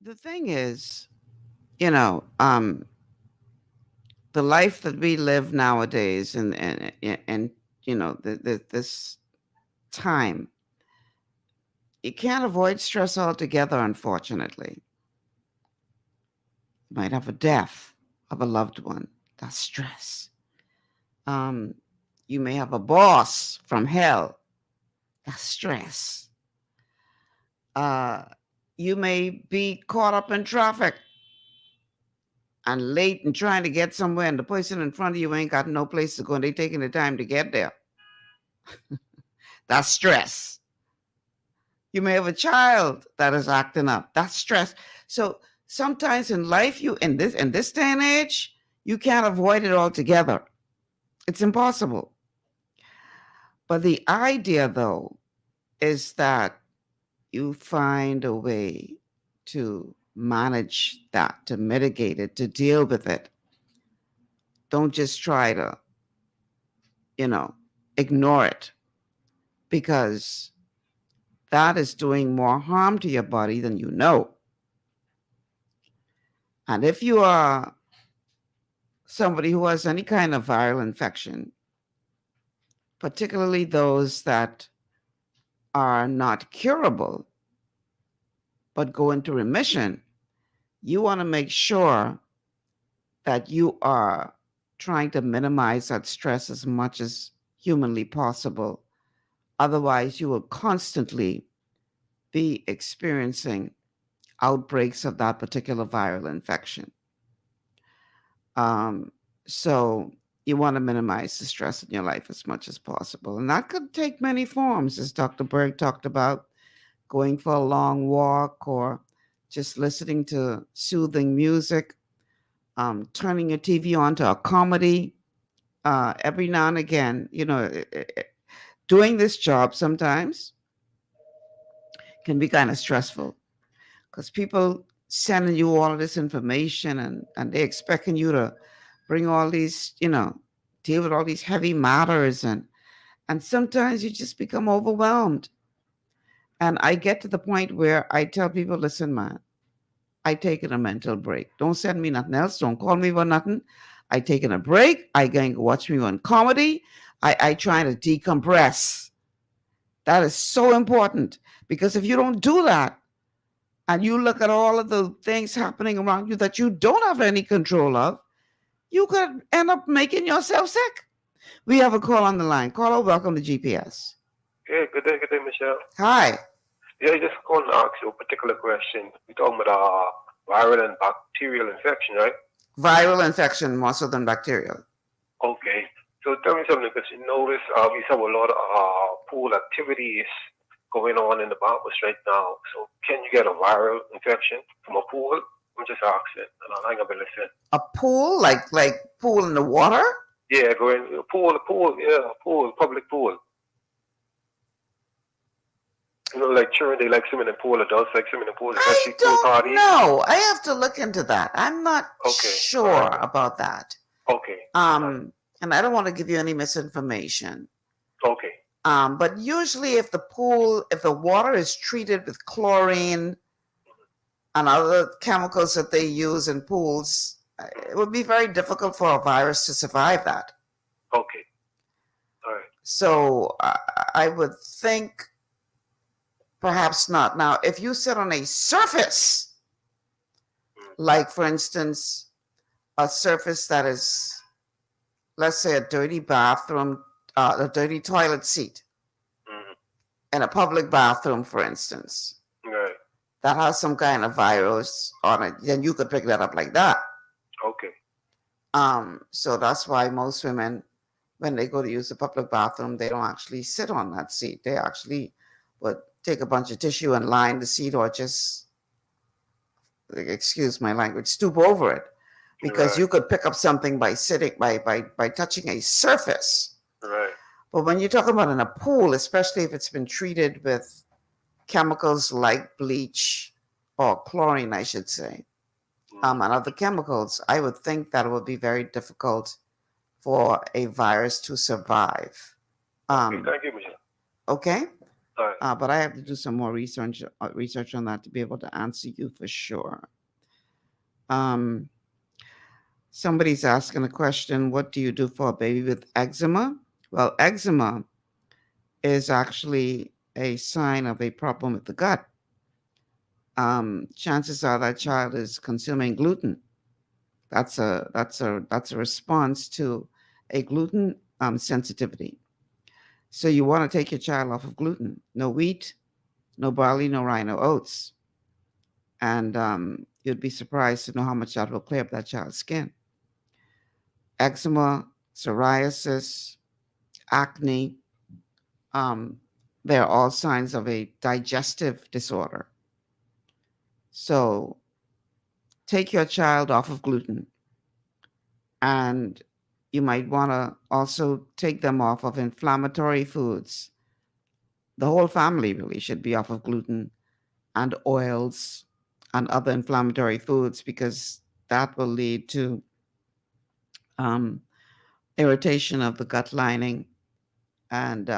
The thing is, the life that we live nowadays and this time, you can't avoid stress altogether, unfortunately. You might have a death of a loved one. That's stress. You may have a boss from hell. That's stress. You may be caught up in traffic and late and trying to get somewhere, and the person in front of you ain't got no place to go, and they taking the time to get there. That's stress. You may have a child that is acting up. That's stress. So sometimes in life, in this day and age, you can't avoid it altogether. It's impossible. But the idea, though, is that you find a way to manage that, to mitigate it, to deal with it. Don't just try to, ignore it, because that is doing more harm to your body than you know. And if you are somebody who has any kind of viral infection, particularly those that are not curable but go into remission, you want to make sure that you are trying to minimize that stress as much as humanly possible. Otherwise, you will constantly be experiencing outbreaks of that particular viral infection. So you want to minimize the stress in your life as much as possible. And that could take many forms, as Dr. Berg talked about, going for a long walk, or just listening to soothing music, turning your TV on to a comedy, every now and again, doing this job sometimes can be kind of stressful because people sending you all of this information and they're expecting you to bring all these, deal with all these heavy matters and sometimes you just become overwhelmed. And I get to the point where I tell people, listen, man, I taking a mental break. Don't send me nothing else. Don't call me for nothing. I taking a break. I going to watch me on comedy. I trying to decompress. That is so important because if you don't do that and you look at all of the things happening around you that you don't have any control of, you could end up making yourself sick. We have a call on the line. Caller, welcome to GPS. Yeah, good day, Michelle. Hi. Yeah, I just calling to ask you a particular question. We're talking about viral and bacterial infection, right? Viral infection more so than bacterial. Okay. So tell me something, because you notice we have a lot of pool activities going on in the Bahamas right now. So can you get a viral infection from a pool? I'm just asking, and I'm gonna be listening. A pool, like pool in the water? Yeah, going pool, public pool. Like children, they like swimming in pool. Adults like swimming in pool. I don't know. I have to look into that. I'm not sure about that. Okay. And I don't want to give you any misinformation. Okay. But usually, if the water is treated with chlorine and other chemicals that they use in pools, it would be very difficult for a virus to survive that. Okay. All right. So I would think perhaps not. Now, if you sit on a surface, like for instance, a surface that is, let's say, a dirty bathroom, a dirty toilet seat, in a public bathroom, for instance, right, that has some kind of virus on it, then you could pick that up like that. Okay. So that's why most women, when they go to use the public bathroom, they don't actually sit on that seat. They actually would take a bunch of tissue and line the seat, or just, excuse my language, stoop over it, because you could pick up something by sitting, by touching a surface. Right. But when you're talking about in a pool, especially if it's been treated with chemicals like bleach or chlorine, I should say, and other chemicals, I would think that it would be very difficult for a virus to survive. Okay, thank you, Michelle. Okay. Right. But I have to do some more research on that to be able to answer you for sure. Somebody's asking a question: what do you do for a baby with eczema? Well, eczema is actually a sign of a problem with the gut. Chances are that child is consuming gluten. That's a response to a gluten sensitivity. So you want to take your child off of gluten. No wheat, no barley, no rye, no oats. And you'd be surprised to know how much that will clear up that child's skin. Eczema, psoriasis, acne, they're all signs of a digestive disorder. So take your child off of gluten. And you might want to also take them off of inflammatory foods. The whole family really should be off of gluten and oils and other inflammatory foods, because that will lead to irritation of the gut lining, and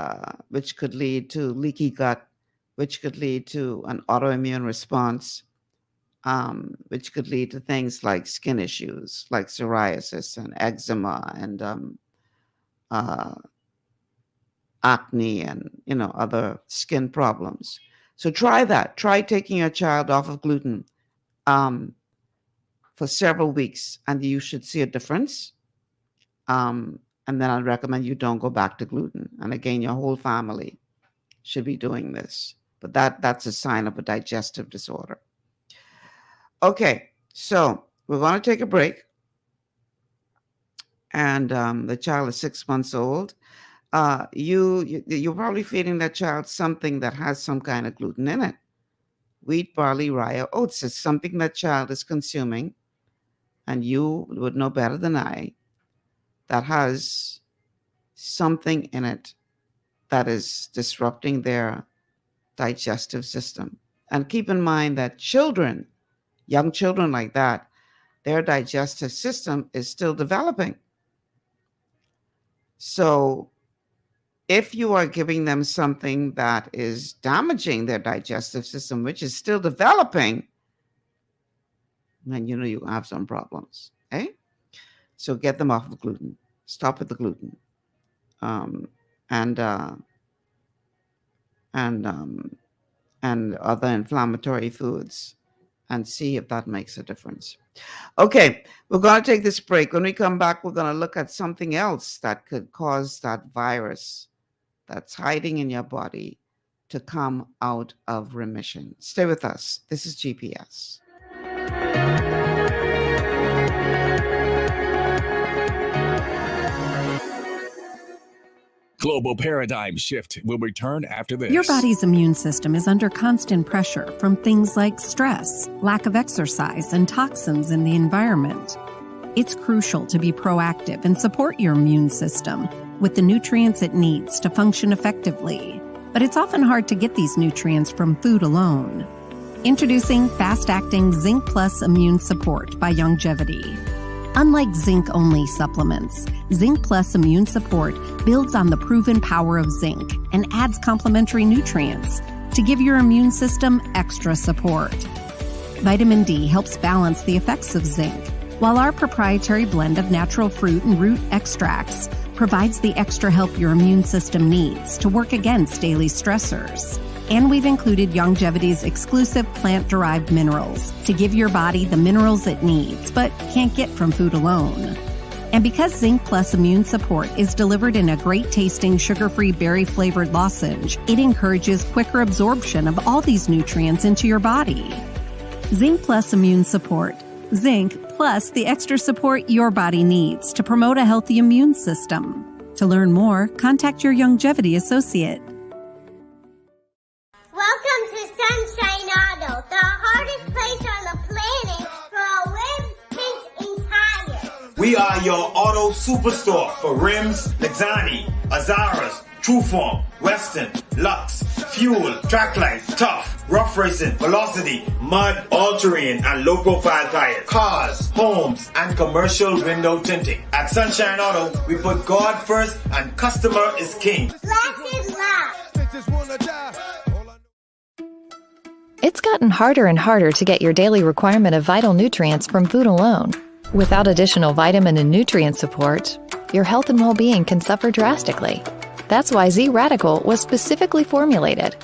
which could lead to leaky gut, which could lead to an autoimmune response, which could lead to things like skin issues, like psoriasis and eczema and acne and other skin problems. So try that. Try taking your child off of gluten for several weeks, and you should see a difference. And then I'd recommend you don't go back to gluten. And again, your whole family should be doing this. But that's a sign of a digestive disorder. Okay, so we're going to take a break. And the child is 6 months old. You're probably feeding that child something that has some kind of gluten in it. Wheat, barley, rye, or oats is something that child is consuming. And you would know better than I that has something in it that is disrupting their digestive system. And keep in mind that children, young children like that, their digestive system is still developing. So if you are giving them something that is damaging their digestive system, which is still developing, then you know you have some problems. Okay? So get them off of gluten. Stop with the gluten. And other inflammatory foods, and see if that makes a difference. Okay, we're going to take this break. When we come back, we're going to look at something else that could cause that virus that's hiding in your body to come out of remission. Stay with us. This is GPS. Global paradigm shift will return after this. Your body's immune system is under constant pressure from things like stress, lack of exercise, and toxins in the environment. It's crucial to be proactive and support your immune system with the nutrients it needs to function effectively. But it's often hard to get these nutrients from food alone. Introducing fast-acting Zinc Plus Immune Support by Longevity. Unlike zinc-only supplements, Zinc Plus Immune Support builds on the proven power of zinc and adds complementary nutrients to give your immune system extra support. Vitamin D helps balance the effects of zinc, while our proprietary blend of natural fruit and root extracts provides the extra help your immune system needs to work against daily stressors. And we've included Longevity's exclusive plant-derived minerals to give your body the minerals it needs, but can't get from food alone. And because Zinc Plus Immune Support is delivered in a great-tasting, sugar-free, berry-flavored lozenge, it encourages quicker absorption of all these nutrients into your body. Zinc Plus Immune Support. Zinc plus the extra support your body needs to promote a healthy immune system. To learn more, contact your Longevity associate. Welcome to Sunshine Auto, the hardest place on the planet for rims, paints, and tires. We are your auto superstore for rims, Lexani, Azaras, Trueform, Western, Lux, Fuel, Trackline, Tough, Rough Racing, Velocity, Mud, All-Terrain, and low-profile tires. Cars, homes, and commercial window tinting. At Sunshine Auto, we put God first and customer is king. Glasses loud. It's gotten harder and harder to get your daily requirement of vital nutrients from food alone. Without additional vitamin and nutrient support, your health and well-being can suffer drastically. That's why Z-Radical was specifically formulated.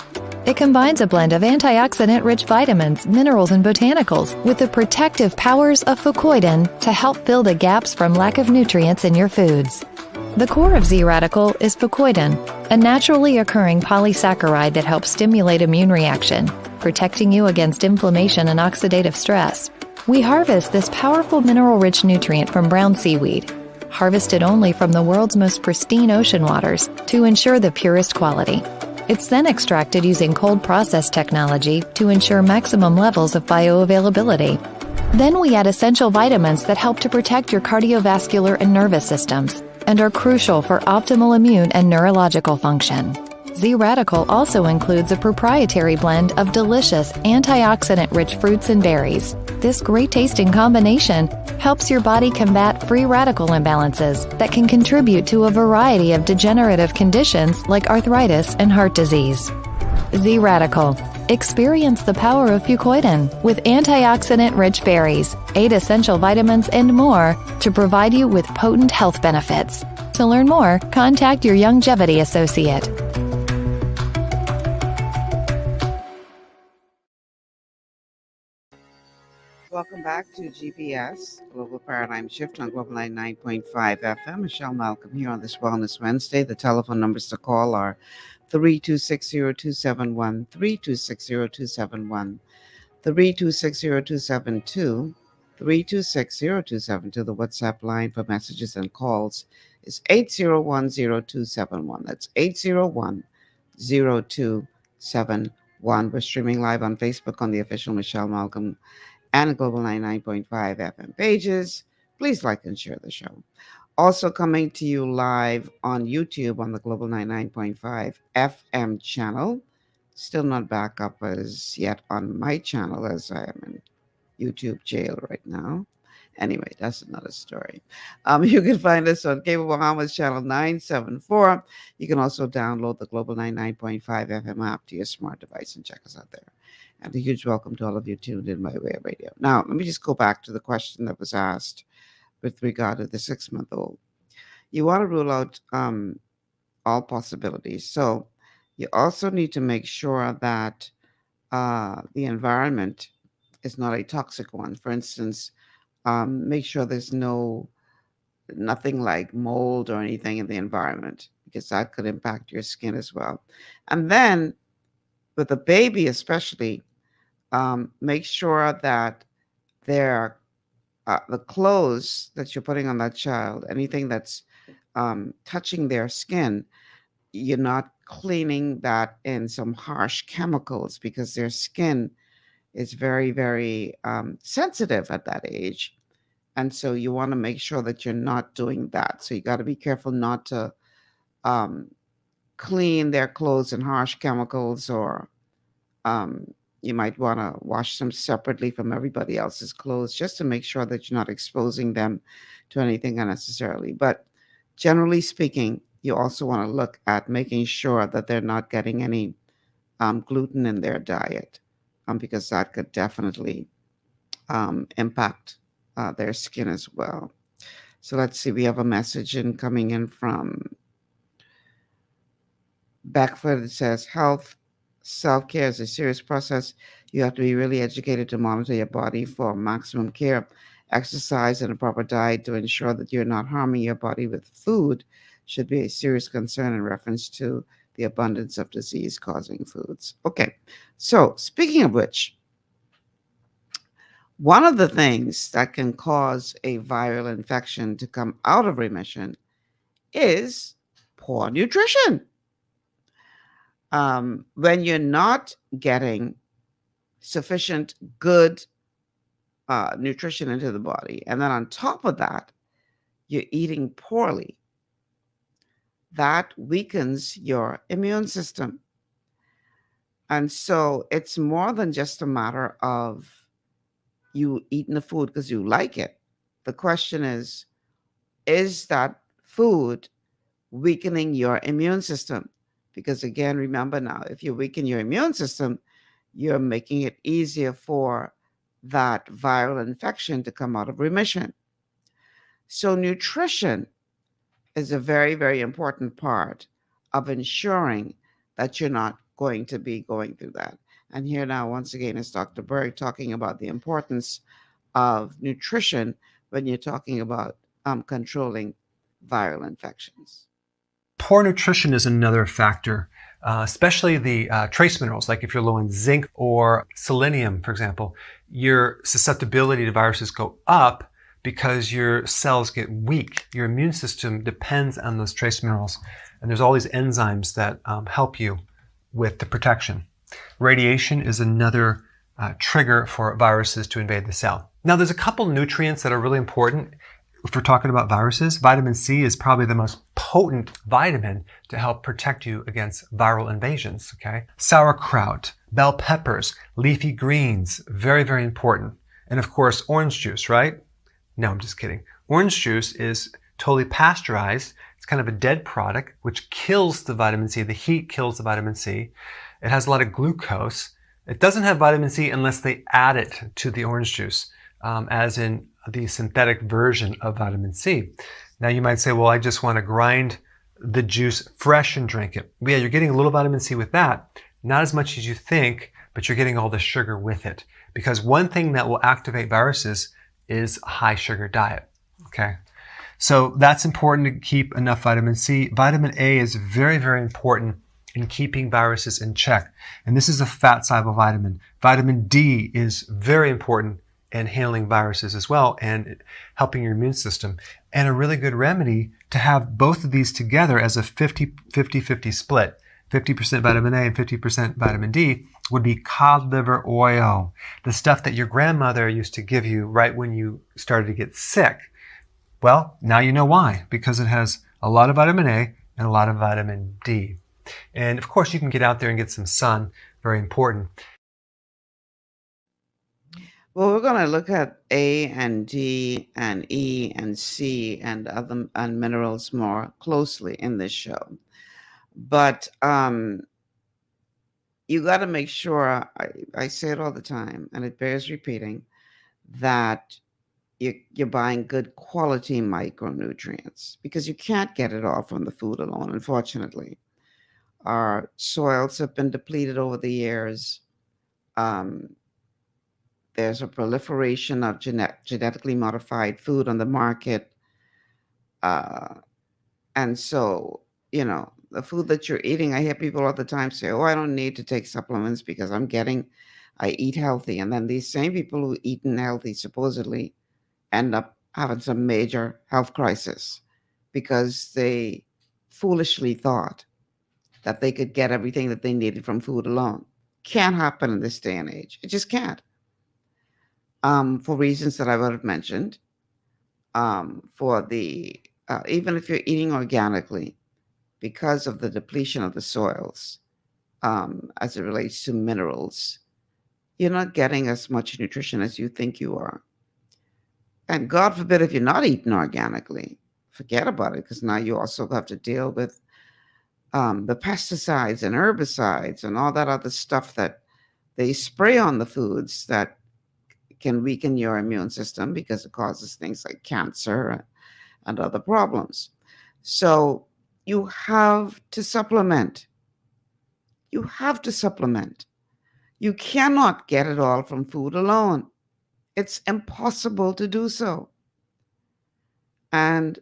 It combines a blend of antioxidant-rich vitamins, minerals, and botanicals with the protective powers of fucoidan to help fill the gaps from lack of nutrients in your foods. The core of Z-Radical is fucoidan, a naturally occurring polysaccharide that helps stimulate immune reaction, protecting you against inflammation and oxidative stress. We harvest this powerful mineral-rich nutrient from brown seaweed, harvested only from the world's most pristine ocean waters to ensure the purest quality. It's then extracted using cold process technology to ensure maximum levels of bioavailability. Then we add essential vitamins that help to protect your cardiovascular and nervous systems and are crucial for optimal immune and neurological function. Z-Radical also includes a proprietary blend of delicious antioxidant-rich fruits and berries. This great-tasting combination helps your body combat free radical imbalances that can contribute to a variety of degenerative conditions like arthritis and heart disease. Z-Radical. Experience the power of fucoidan with antioxidant-rich berries, 8 essential vitamins, and more to provide you with potent health benefits. To learn more, contact your Longevity associate. Welcome back to GPS, Global Paradigm Shift on Global 99.5 FM. Michelle Malcolm here on this Wellness Wednesday. The telephone numbers to call are 3260271, 3260271, 3260272, 3260272. The WhatsApp line for messages and calls is 8010271. That's 8010271. We're streaming live on Facebook on the official Michelle Malcolm and Global 99.5 FM pages. Please like and share the show. Also coming to you live on YouTube on the Global 99.5 FM channel. Still not back up as yet on my channel, as I am in YouTube jail right now. Anyway, that's another story. You can find us on Cable Bahamas channel 974. You can also download the Global 99.5 FM app to your smart device and check us out there. And a huge welcome to all of you tuned in by way of radio. Now, let me just go back to the question that was asked with regard to the 6-month-old. You want to rule out all possibilities. So you also need to make sure that the environment is not a toxic one. For instance, make sure there's nothing like mold or anything in the environment, because that could impact your skin as well. And then with a baby especially, make sure that the clothes that you're putting on that child, anything that's touching their skin, you're not cleaning that in some harsh chemicals, because their skin is very, very sensitive at that age. And so you want to make sure that you're not doing that. So you got to be careful not to clean their clothes in harsh chemicals, or you might want to wash them separately from everybody else's clothes, just to make sure that you're not exposing them to anything unnecessarily. But generally speaking, you also want to look at making sure that they're not getting any gluten in their diet, because that could definitely impact their skin as well. So let's see, we have a message coming in from Beckford. It says, health self-care is a serious process. You have to be really educated to monitor your body for maximum care. Exercise and a proper diet to ensure that you're not harming your body with food should be a serious concern in reference to the abundance of disease-causing foods. Okay, so speaking of which, one of the things that can cause a viral infection to come out of remission is poor nutrition. When you're not getting sufficient good nutrition into the body, and then on top of that, you're eating poorly, that weakens your immune system. And so it's more than just a matter of you eating the food because you like it. The question is that food weakening your immune system? Because again, remember now, if you weaken your immune system, you're making it easier for that viral infection to come out of remission. So nutrition is a very, very important part of ensuring that you're not going to be going through that. And here now, once again, is Dr. Berg talking about the importance of nutrition when you're talking about controlling viral infections. Poor nutrition is another factor, especially the trace minerals, like if you're low in zinc or selenium, for example, your susceptibility to viruses go up because your cells get weak. Your immune system depends on those trace minerals, and there's all these enzymes that help you with the protection. Radiation is another trigger for viruses to invade the cell. Now, there's a couple nutrients that are really important. If we're talking about viruses, vitamin C is probably the most potent vitamin to help protect you against viral invasions, okay? Sauerkraut, bell peppers, leafy greens, very, very important. And of course, orange juice, right? No, I'm just kidding. Orange juice is totally pasteurized. It's kind of a dead product, which kills the vitamin C. The heat kills the vitamin C. It has a lot of glucose. It doesn't have vitamin C unless they add it to the orange juice, as in the synthetic version of vitamin C. Now you might say, well, I just want to grind the juice fresh and drink it. Yeah, you're getting a little vitamin C with that, not as much as you think, but you're getting all the sugar with it. Because one thing that will activate viruses is a high sugar diet, okay? So that's important to keep enough vitamin C. Vitamin A is very, very important in keeping viruses in check. And this is a fat-soluble vitamin. Vitamin D is very important in handling viruses as well and helping your immune system. And a really good remedy to have both of these together as a 50-50 split, 50% vitamin A and 50% vitamin D, would be cod liver oil, the stuff that your grandmother used to give you right when you started to get sick. Well, now you know why, because it has a lot of vitamin A and a lot of vitamin D. And of course, you can get out there and get some sun, very important. Well, we're going to look at A and D and E and C and other and minerals more closely in this show. But you got to make sure, I say it all the time, and it bears repeating, that you're buying good quality micronutrients, because you can't get it all from the food alone, unfortunately. Our soils have been depleted over the years. There's a proliferation of genetically modified food on the market. And so, the food that you're eating, I hear people all the time say, oh, I don't need to take supplements because I eat healthy. And then these same people who eat healthy supposedly end up having some major health crisis because they foolishly thought that they could get everything that they needed from food alone. Can't happen in this day and age. It just can't. For reasons that I would have mentioned. Even if you're eating organically, because of the depletion of the soils, as it relates to minerals, you're not getting as much nutrition as you think you are. And God forbid if you're not eating organically, forget about it, because now you also have to deal with the pesticides and herbicides and all that other stuff that they spray on the foods that can weaken your immune system because it causes things like cancer and other problems. So you have to supplement. You have to supplement. You cannot get it all from food alone. It's impossible to do so. And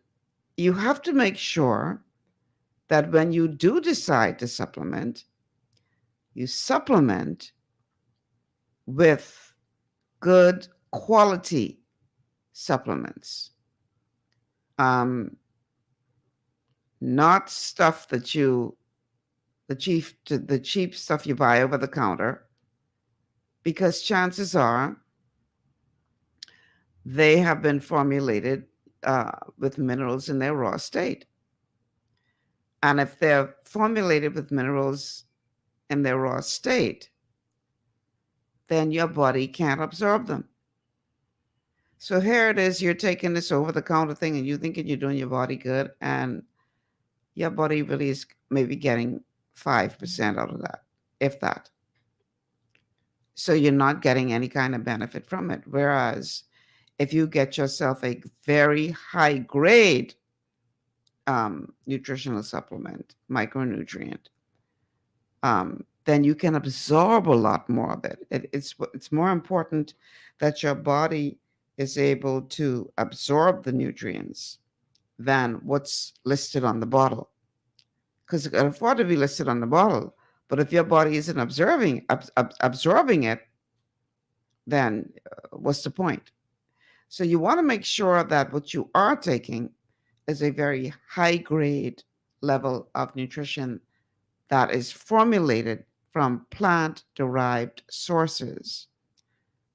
you have to make sure that when you do decide to supplement, you supplement with good quality supplements. Not stuff that the cheap stuff you buy over the counter, because chances are they have been formulated with minerals in their raw state. And if they're formulated with minerals in their raw state, then your body can't absorb them. So here it is, you're taking this over-the-counter thing and you thinking you're doing your body good, and your body really is maybe getting 5% out of that, if that. So you're not getting any kind of benefit from it. Whereas if you get yourself a very high-grade nutritional supplement, micronutrient, then you can absorb a lot more of it. It's more important that your body is able to absorb the nutrients than what's listed on the bottle. Because it can afford to be listed on the bottle, but if your body isn't absorbing it, then what's the point? So you want to make sure that what you are taking is a very high grade level of nutrition that is formulated from plant-derived sources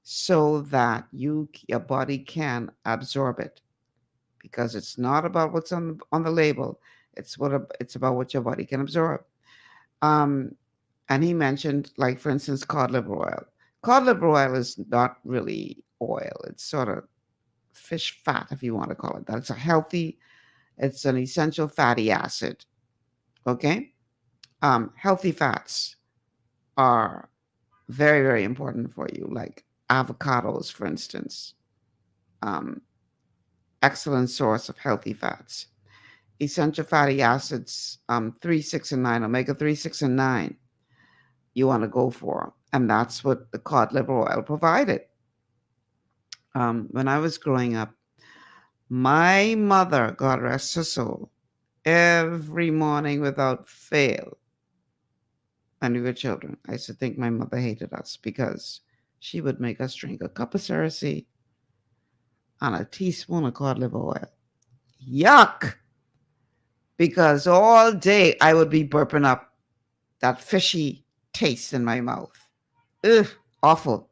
so that your body can absorb it. Because it's not about what's on the label. It's about what your body can absorb. And he mentioned, like, for instance, cod liver oil. Cod liver oil is not really oil. It's sort of fish fat, if you want to call it that. It's an essential fatty acid. Okay? Healthy fats are very, very important for you, like avocados, for instance. Excellent source of healthy fats. Essential fatty acids, 3, 6, and 9, omega 3, 6, and 9, you want to go for. And that's what the cod liver oil provided. When I was growing up, my mother, God rest her soul, every morning without fail, and we were children, I used to think my mother hated us because she would make us drink a cup of cerasee and a teaspoon of cod liver oil. Yuck! Because all day I would be burping up that fishy taste in my mouth. Ugh, awful.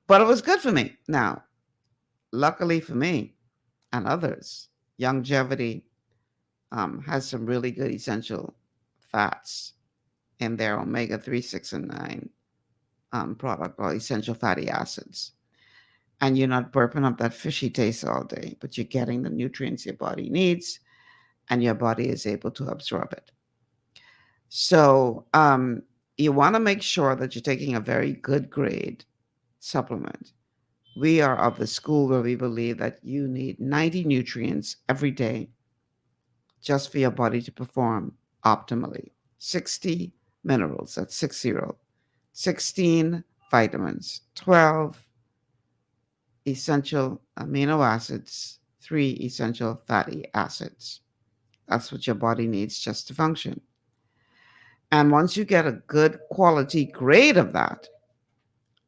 But it was good for me. Now, luckily for me, and others. Longevity has some really good essential fats in their omega 3, 6, and 9 product, or essential fatty acids. And you're not burping up that fishy taste all day, but you're getting the nutrients your body needs, and your body is able to absorb it. So you want to make sure that you're taking a very good grade supplement. We are of the school where we believe that you need 90 nutrients every day just for your body to perform optimally. 60 minerals, that's 60. 16 vitamins, 12 essential amino acids, 3 essential fatty acids. That's what your body needs just to function. And once you get a good quality grade of that,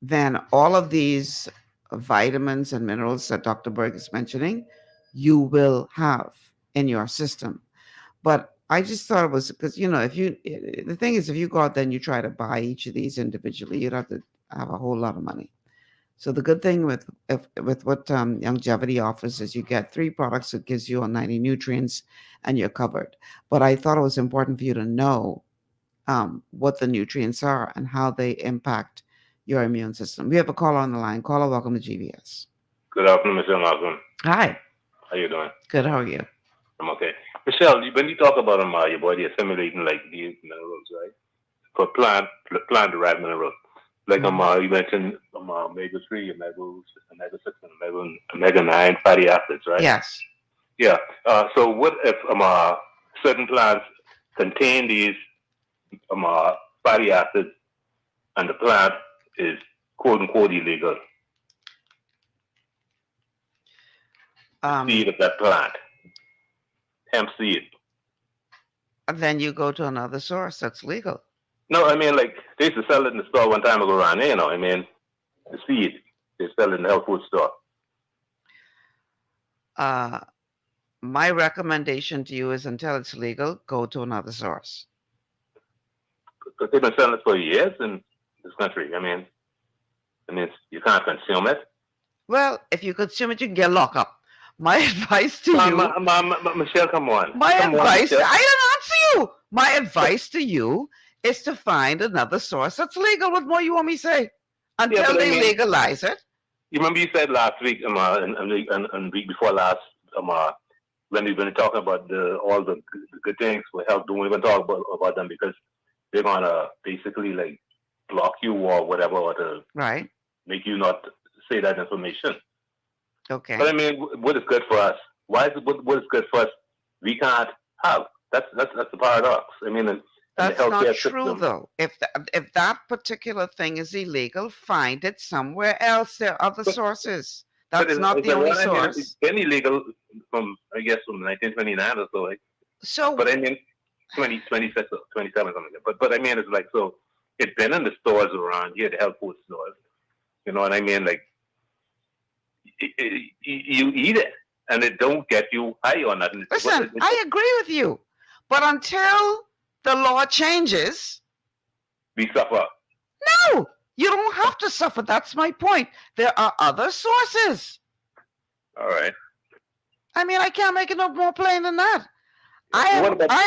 then all of these vitamins and minerals that Dr. Berg is mentioning, you will have in your system. But I just thought it was because, the thing is, if you go out there and you try to buy each of these individually, you'd have to have a whole lot of money. So the good thing with what longevity offers is you get 3 products that gives you all 90 nutrients and you're covered. But I thought it was important for you to know what the nutrients are and how they impact your immune system. We have a caller on the line. Caller, welcome to GBS. Good afternoon, Mr. Malcolm. Hi. How you doing? Good. How are you? I'm okay. Michelle, when you talk about your body assimilating like these minerals, right? For plant-derived minerals, like you mentioned omega 3, omega 6, and omega 9 fatty acids, right? Yes. Yeah. So what if certain plants contain these fatty acids, and the plant is quote unquote illegal? Seed of that plant, hemp seed. Then you go to another source that's legal. No, I mean, like, they used to sell it in the store one time ago around there, I mean, the seed, they sell it in the health food store. My recommendation to you is until it's legal, go to another source. Because they've been selling it for years in this country. I mean, you can't consume it. Well, if you consume it, you can get locked up. My advice to you... Michelle, come on. I didn't answer you. My advice to you is to find another source that's legal. What more you want me to say? Until they legalize it. You remember you said last week, and week before last, when we've been talking about all the good things for health, don't even talk about them because they're going to basically like block you or whatever, or to make you not say that information. Okay. But I mean, what is good for us? Why is it what is good for us? We can't have. That's the paradox. I mean, that's not true though. If that particular thing is illegal, find it somewhere else. There are other sources. That's not the only source. It's been illegal from 1929 or so. Like. So, but I mean, 27 something. But I mean, it's like, so it's been in the stores around here, the health food stores. You know what I mean? Like, you eat it and it don't get you high on that. Listen, I agree with you, but until the law changes, we suffer. No, you don't have to suffer. That's my point. There are other sources. All right. I mean, I can't make it no more plain than that. I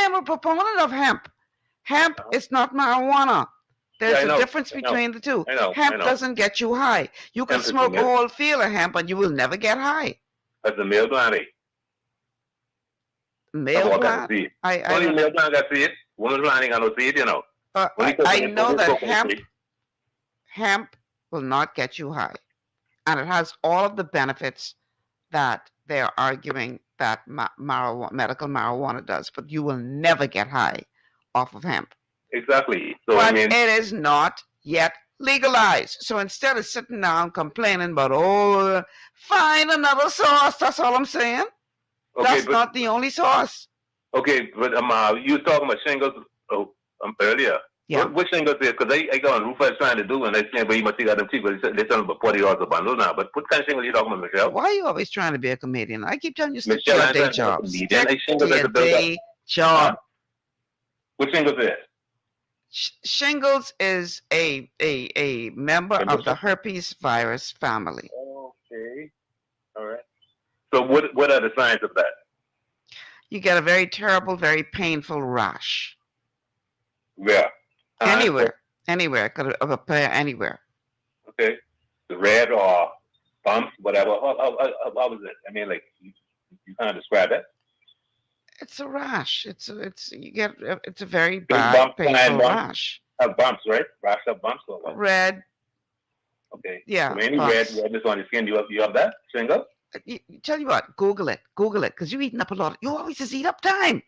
am a proponent of hemp. Hemp is not marijuana. There's a difference between the two. Hemp doesn't get you high. You can smoke a whole field of hemp and you will never get high. That's the male planting. Male plant? Only male plant got seed. Woman planting got no seed, you know. I know that hemp will not get you high. And it has all of the benefits that they're arguing that medical marijuana does. But you will never get high off of hemp. Exactly. So, but it is not yet legalized. So instead of sitting down complaining about, find another source. That's all I'm saying. Okay, that's not the only source. Okay, but you were talking about shingles earlier. Yeah. What shingles is? Because I got on roof I was trying to do, and I said, but you must see got them cheap. But they're selling for $40 a bundle now. But what kind of shingles are you talking about, Michelle? Why are you always trying to be a comedian? I keep telling you, stick to your day job. Stick to your day job. What shingles is? Shingles is a member of the herpes virus family. Okay. All right. So what are the signs of that? You get a very terrible, very painful rash. Where? Anywhere. It could appear anywhere. Okay. The red or bumps, whatever. How was it? I mean, like you kind of describe it. It's a rash. It's a very bad, painful rash. Have bumps, right? Rash have bumps or what? Red. Okay. Yeah. So any redness on the skin, you have that shingle? Tell you what, Google it, because you're eating up a lot. You always just eat up time.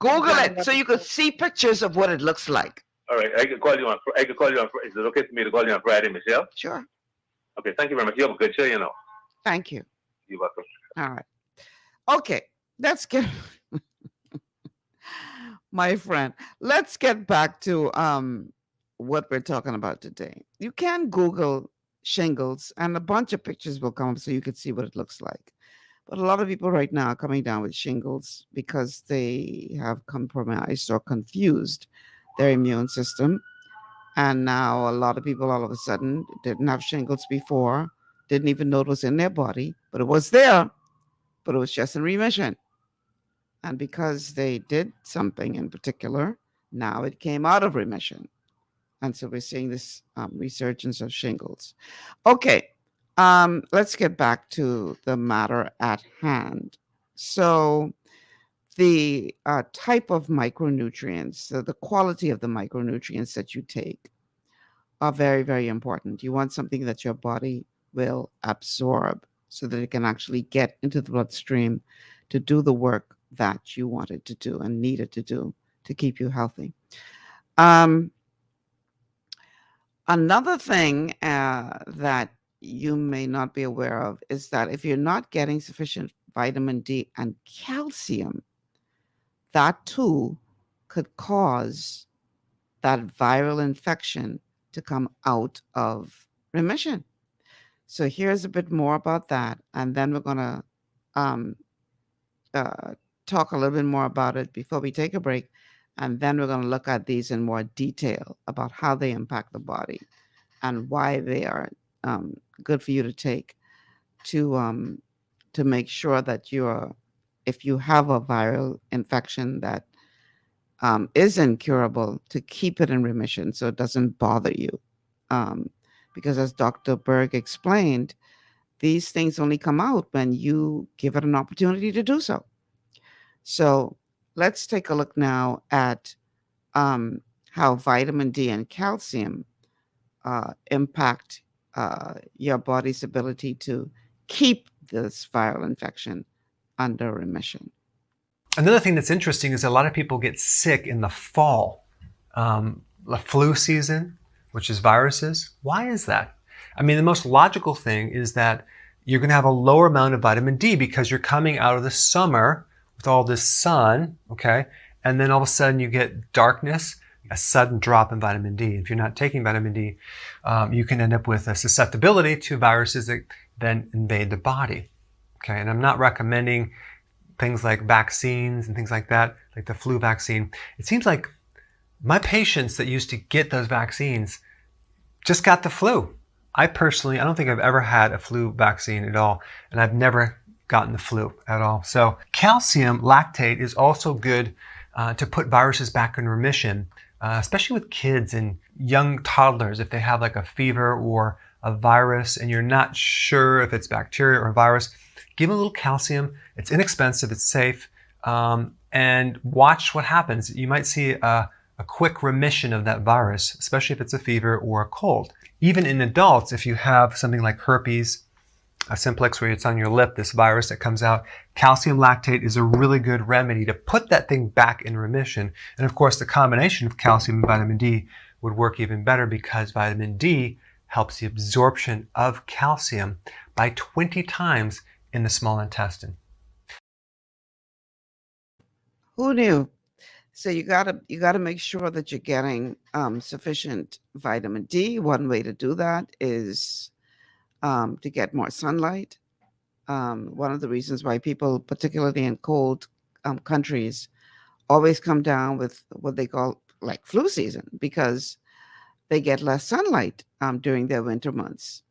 Google it so you could see pictures of what it looks like. All right, I can call you on. Is it okay for me to call you on Friday, Michelle? Sure. Okay, thank you very much. You have a good show, you know. Thank you. You're welcome. All right. Okay, let's get my friend. Let's get back to what we're talking about today. You can Google shingles, and a bunch of pictures will come up so you can see what it looks like. But a lot of people right now are coming down with shingles because they have compromised or confused their immune system. And now a lot of people all of a sudden didn't have shingles before, didn't even know it was in their body, but it was there, but it was just in remission. And because they did something in particular, now it came out of remission. And so we're seeing this resurgence of shingles. Okay, let's get back to the matter at hand. So the type of micronutrients, the quality of the micronutrients that you take are very, very important. You want something that your body will absorb so that it can actually get into the bloodstream to do the work that you want it to do and need it to do to keep you healthy. Another thing that you may not be aware of is that if you're not getting sufficient vitamin D and calcium, that too could cause that viral infection to come out of remission. So here's a bit more about that, and then we're going to talk a little bit more about it before we take a break, and then we're going to look at these in more detail about how they impact the body and why they are good for you to take to make sure that if you have a viral infection that is incurable, to keep it in remission so it doesn't bother you. Because as Dr. Berg explained, these things only come out when you give it an opportunity to do so. So let's take a look now at how vitamin D and calcium impact your body's ability to keep this viral infection under remission. Another thing that's interesting is a lot of people get sick in the fall, the flu season, which is viruses. Why is that? I mean, the most logical thing is that you're going to have a lower amount of vitamin D because you're coming out of the summer with all this sun, okay? And then all of a sudden you get darkness, a sudden drop in vitamin D. If you're not taking vitamin D, you can end up with a susceptibility to viruses that then invade the body, okay? And I'm not recommending things like vaccines and things like that, like the flu vaccine. It seems like my patients that used to get those vaccines just got the flu. I don't think I've ever had a flu vaccine at all, and I've never gotten the flu at all. So calcium lactate is also good to put viruses back in remission, especially with kids and young toddlers. If they have like a fever or a virus and you're not sure if it's bacteria or a virus, give them a little calcium. It's inexpensive, it's safe, and watch what happens. You might see a quick remission of that virus, especially if it's a fever or a cold. Even in adults, if you have something like herpes, a simplex where it's on your lip, this virus that comes out, calcium lactate is a really good remedy to put that thing back in remission. And of course, the combination of calcium and vitamin D would work even better because vitamin D helps the absorption of calcium by 20 times in the small intestine. Who knew? So you gotta make sure that you're getting sufficient vitamin D. One way to do that is to get more sunlight. One of the reasons why people, particularly in cold countries, always come down with what they call like flu season because they get less sunlight during their winter months.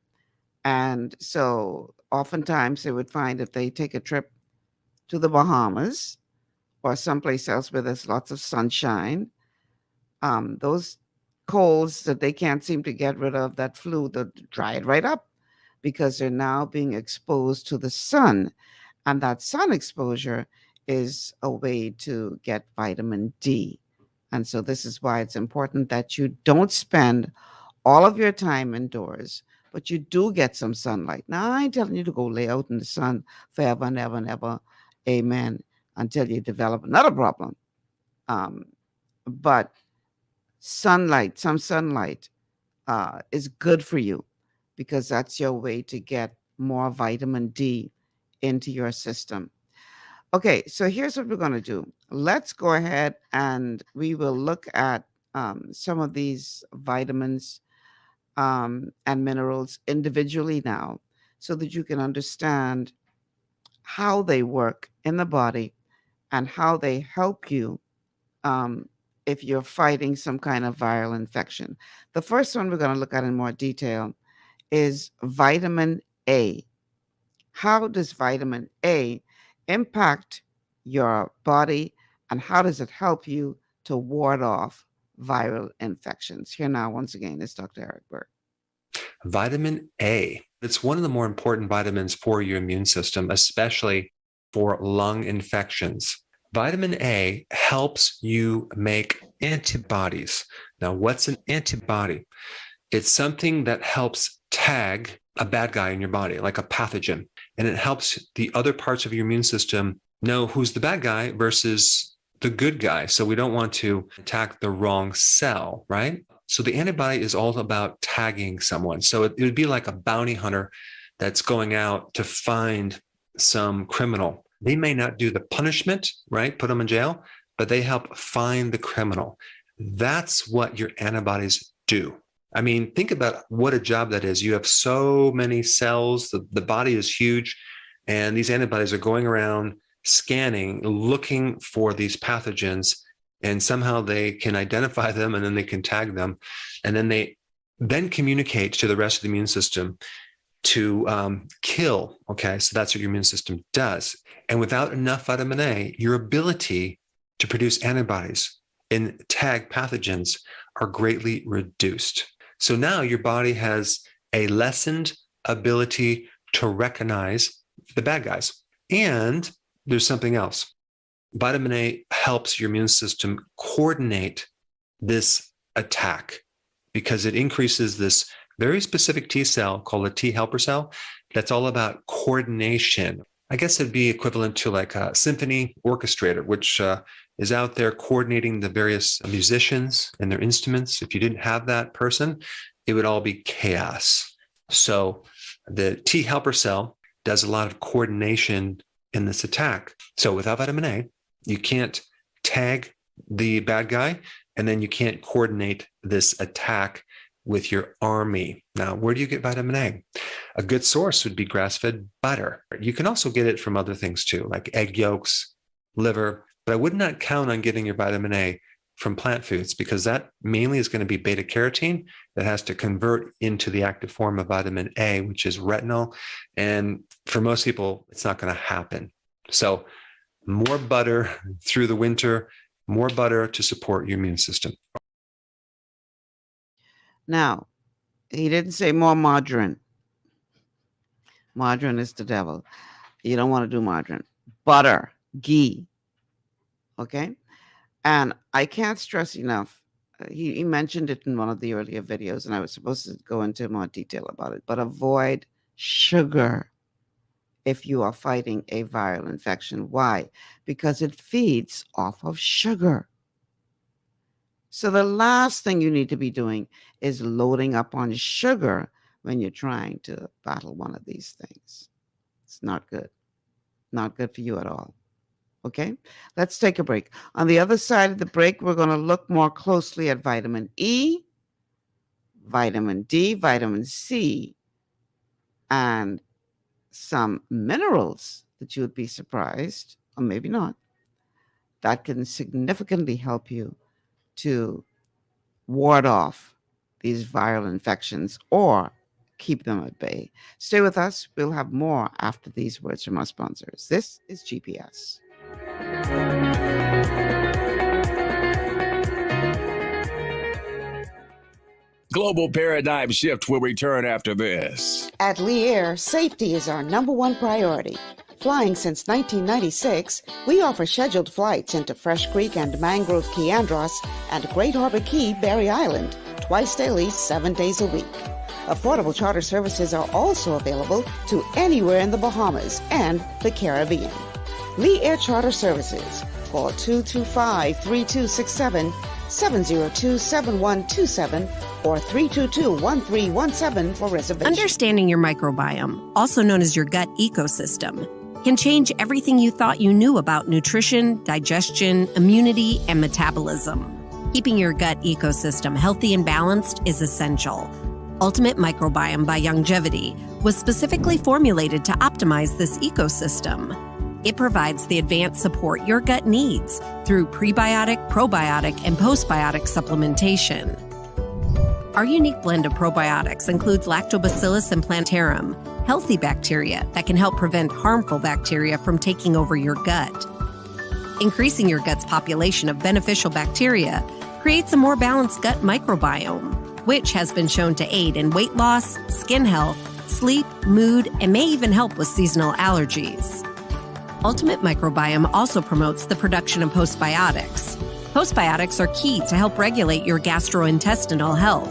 And so oftentimes they would find if they take a trip to the Bahamas or someplace else where there's lots of sunshine, those colds that they can't seem to get rid of, that flu, they'll dry it right up because they're now being exposed to the sun. And that sun exposure is a way to get vitamin D. And so this is why it's important that you don't spend all of your time indoors, but you do get some sunlight. Now, I ain't telling you to go lay out in the sun forever and ever and ever, amen, until you develop another problem. But sunlight, some sunlight is good for you because that's your way to get more vitamin D into your system. Okay, so here's what we're going to do. Let's go ahead and we will look at some of these vitamins and minerals individually now so that you can understand how they work in the body and how they help you if you're fighting some kind of viral infection. The first one we're going to look at in more detail is vitamin A. How does vitamin A impact your body and how does it help you to ward off viral infections? Here now, once again, is Dr. Eric Burke. Vitamin A. It's one of the more important vitamins for your immune system, especially for lung infections. Vitamin A helps you make antibodies. Now, what's an antibody? It's something that helps tag a bad guy in your body, like a pathogen, and it helps the other parts of your immune system know who's the bad guy versus the good guy. So we don't want to attack the wrong cell, right? So the antibody is all about tagging someone. So it would be like a bounty hunter that's going out to find some criminal. They may not do the punishment, right? Put them in jail, but they help find the criminal. That's what your antibodies do. I mean, think about what a job that is. You have so many cells, the body is huge, and these antibodies are going around scanning, looking for these pathogens, and somehow they can identify them and then they can tag them. And then they then communicate to the rest of the immune system to kill. Okay, so that's what your immune system does. And without enough vitamin A, your ability to produce antibodies and tag pathogens are greatly reduced. So now your body has a lessened ability to recognize the bad guys. And there's something else. Vitamin A helps your immune system coordinate this attack because it increases this very specific T cell called a T helper cell that's all about coordination. I guess it'd be equivalent to like a symphony orchestrator, which is out there coordinating the various musicians and their instruments. If you didn't have that person, it would all be chaos. So the T helper cell does a lot of coordination in this attack. So without vitamin A, you can't tag the bad guy, and then you can't coordinate this attack with your army. Now, where do you get vitamin A? A good source would be grass-fed butter. You can also get it from other things too, like egg yolks, liver, but I would not count on getting your vitamin A from plant foods because that mainly is going to be beta carotene that has to convert into the active form of vitamin A, which is retinol. And for most people, it's not going to happen. So more butter through the winter, more butter to support your immune system. Now, he didn't say more margarine. Margarine is the devil. You don't want to do margarine. Butter, ghee. Okay? And I can't stress enough. He mentioned it in one of the earlier videos, and I was supposed to go into more detail about it. But avoid sugar if you are fighting a viral infection. Why? Because it feeds off of sugar. So the last thing you need to be doing is loading up on sugar when you're trying to battle one of these things. It's not good. Not good for you at all. Okay, let's take a break. On the other side of the break, we're going to look more closely at vitamin E, vitamin D, vitamin C, and some minerals that you would be surprised, or maybe not, that can significantly help you to ward off these viral infections or keep them at bay. Stay with us. We'll have more after these words from our sponsors. This is GPS. Global Paradigm Shift will return after this. At Lee Air, safety is our number one priority. Flying since 1996, we offer scheduled flights into Fresh Creek and Mangrove Key Andros and Great Harbor Key, Berry Island, twice daily, 7 days a week. Affordable charter services are also available to anywhere in the Bahamas and the Caribbean. Lee Air Charter Services. Call 225-3267, 702-7127, or 322-1317 for reservations. Understanding your microbiome, also known as your gut ecosystem, can change everything you thought you knew about nutrition, digestion, immunity, and metabolism. Keeping your gut ecosystem healthy and balanced is essential. Ultimate Microbiome by Longevity was specifically formulated to optimize this ecosystem. It provides the advanced support your gut needs through prebiotic, probiotic, and postbiotic supplementation. Our unique blend of probiotics includes Lactobacillus and Plantarum, healthy bacteria that can help prevent harmful bacteria from taking over your gut. Increasing your gut's population of beneficial bacteria creates a more balanced gut microbiome, which has been shown to aid in weight loss, skin health, sleep, mood, and may even help with seasonal allergies. Ultimate Microbiome also promotes the production of postbiotics. Postbiotics are key to help regulate your gastrointestinal health.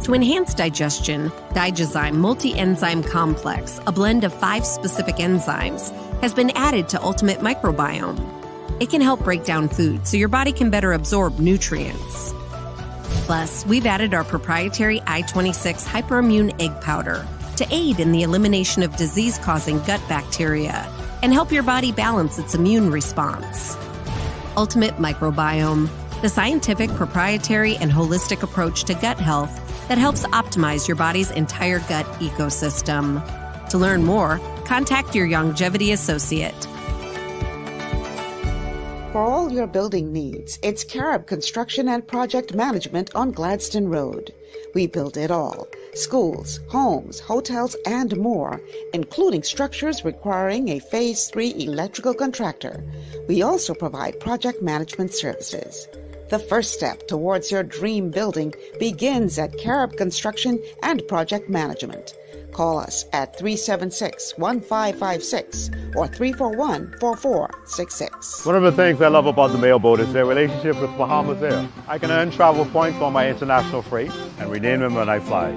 To enhance digestion, Digizyme Multi-Enzyme Complex, a blend of 5 specific enzymes, has been added to Ultimate Microbiome. It can help break down food so your body can better absorb nutrients. Plus, we've added our proprietary I-26 Hyperimmune Egg Powder to aid in the elimination of disease-causing gut bacteria and help your body balance its immune response. Ultimate Microbiome, the scientific, proprietary, and holistic approach to gut health that helps optimize your body's entire gut ecosystem. To learn more, contact your Longevity associate. For all your building needs, it's Carib Construction and Project Management on Gladstone Road. We build it all: schools, homes, hotels, and more, including structures requiring a Phase 3 electrical contractor. We also provide project management services. The first step towards your dream building begins at Carib Construction and Project Management. Call us at 376-1556 or 341-4466. One of the things I love about the mailboat is their relationship with Bahamas Air. I can earn travel points on my international freight and redeem them when I fly.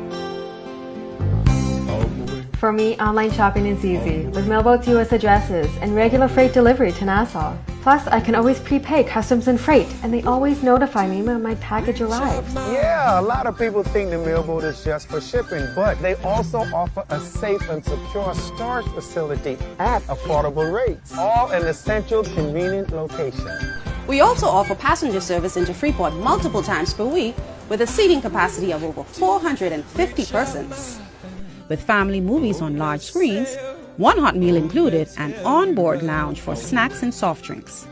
For me, online shopping is easy, with Mailboat's U.S. addresses and regular freight delivery to Nassau. Plus, I can always prepay customs and freight, and they always notify me when my package arrives. Yeah, a lot of people think the Mailboat is just for shipping, but they also offer a safe and secure storage facility at affordable rates, all in a central, convenient location. We also offer passenger service into Freeport multiple times per week with a seating capacity of over 450 persons. With family movies on large screens, one hot meal included, and on-board lounge for snacks and soft drinks.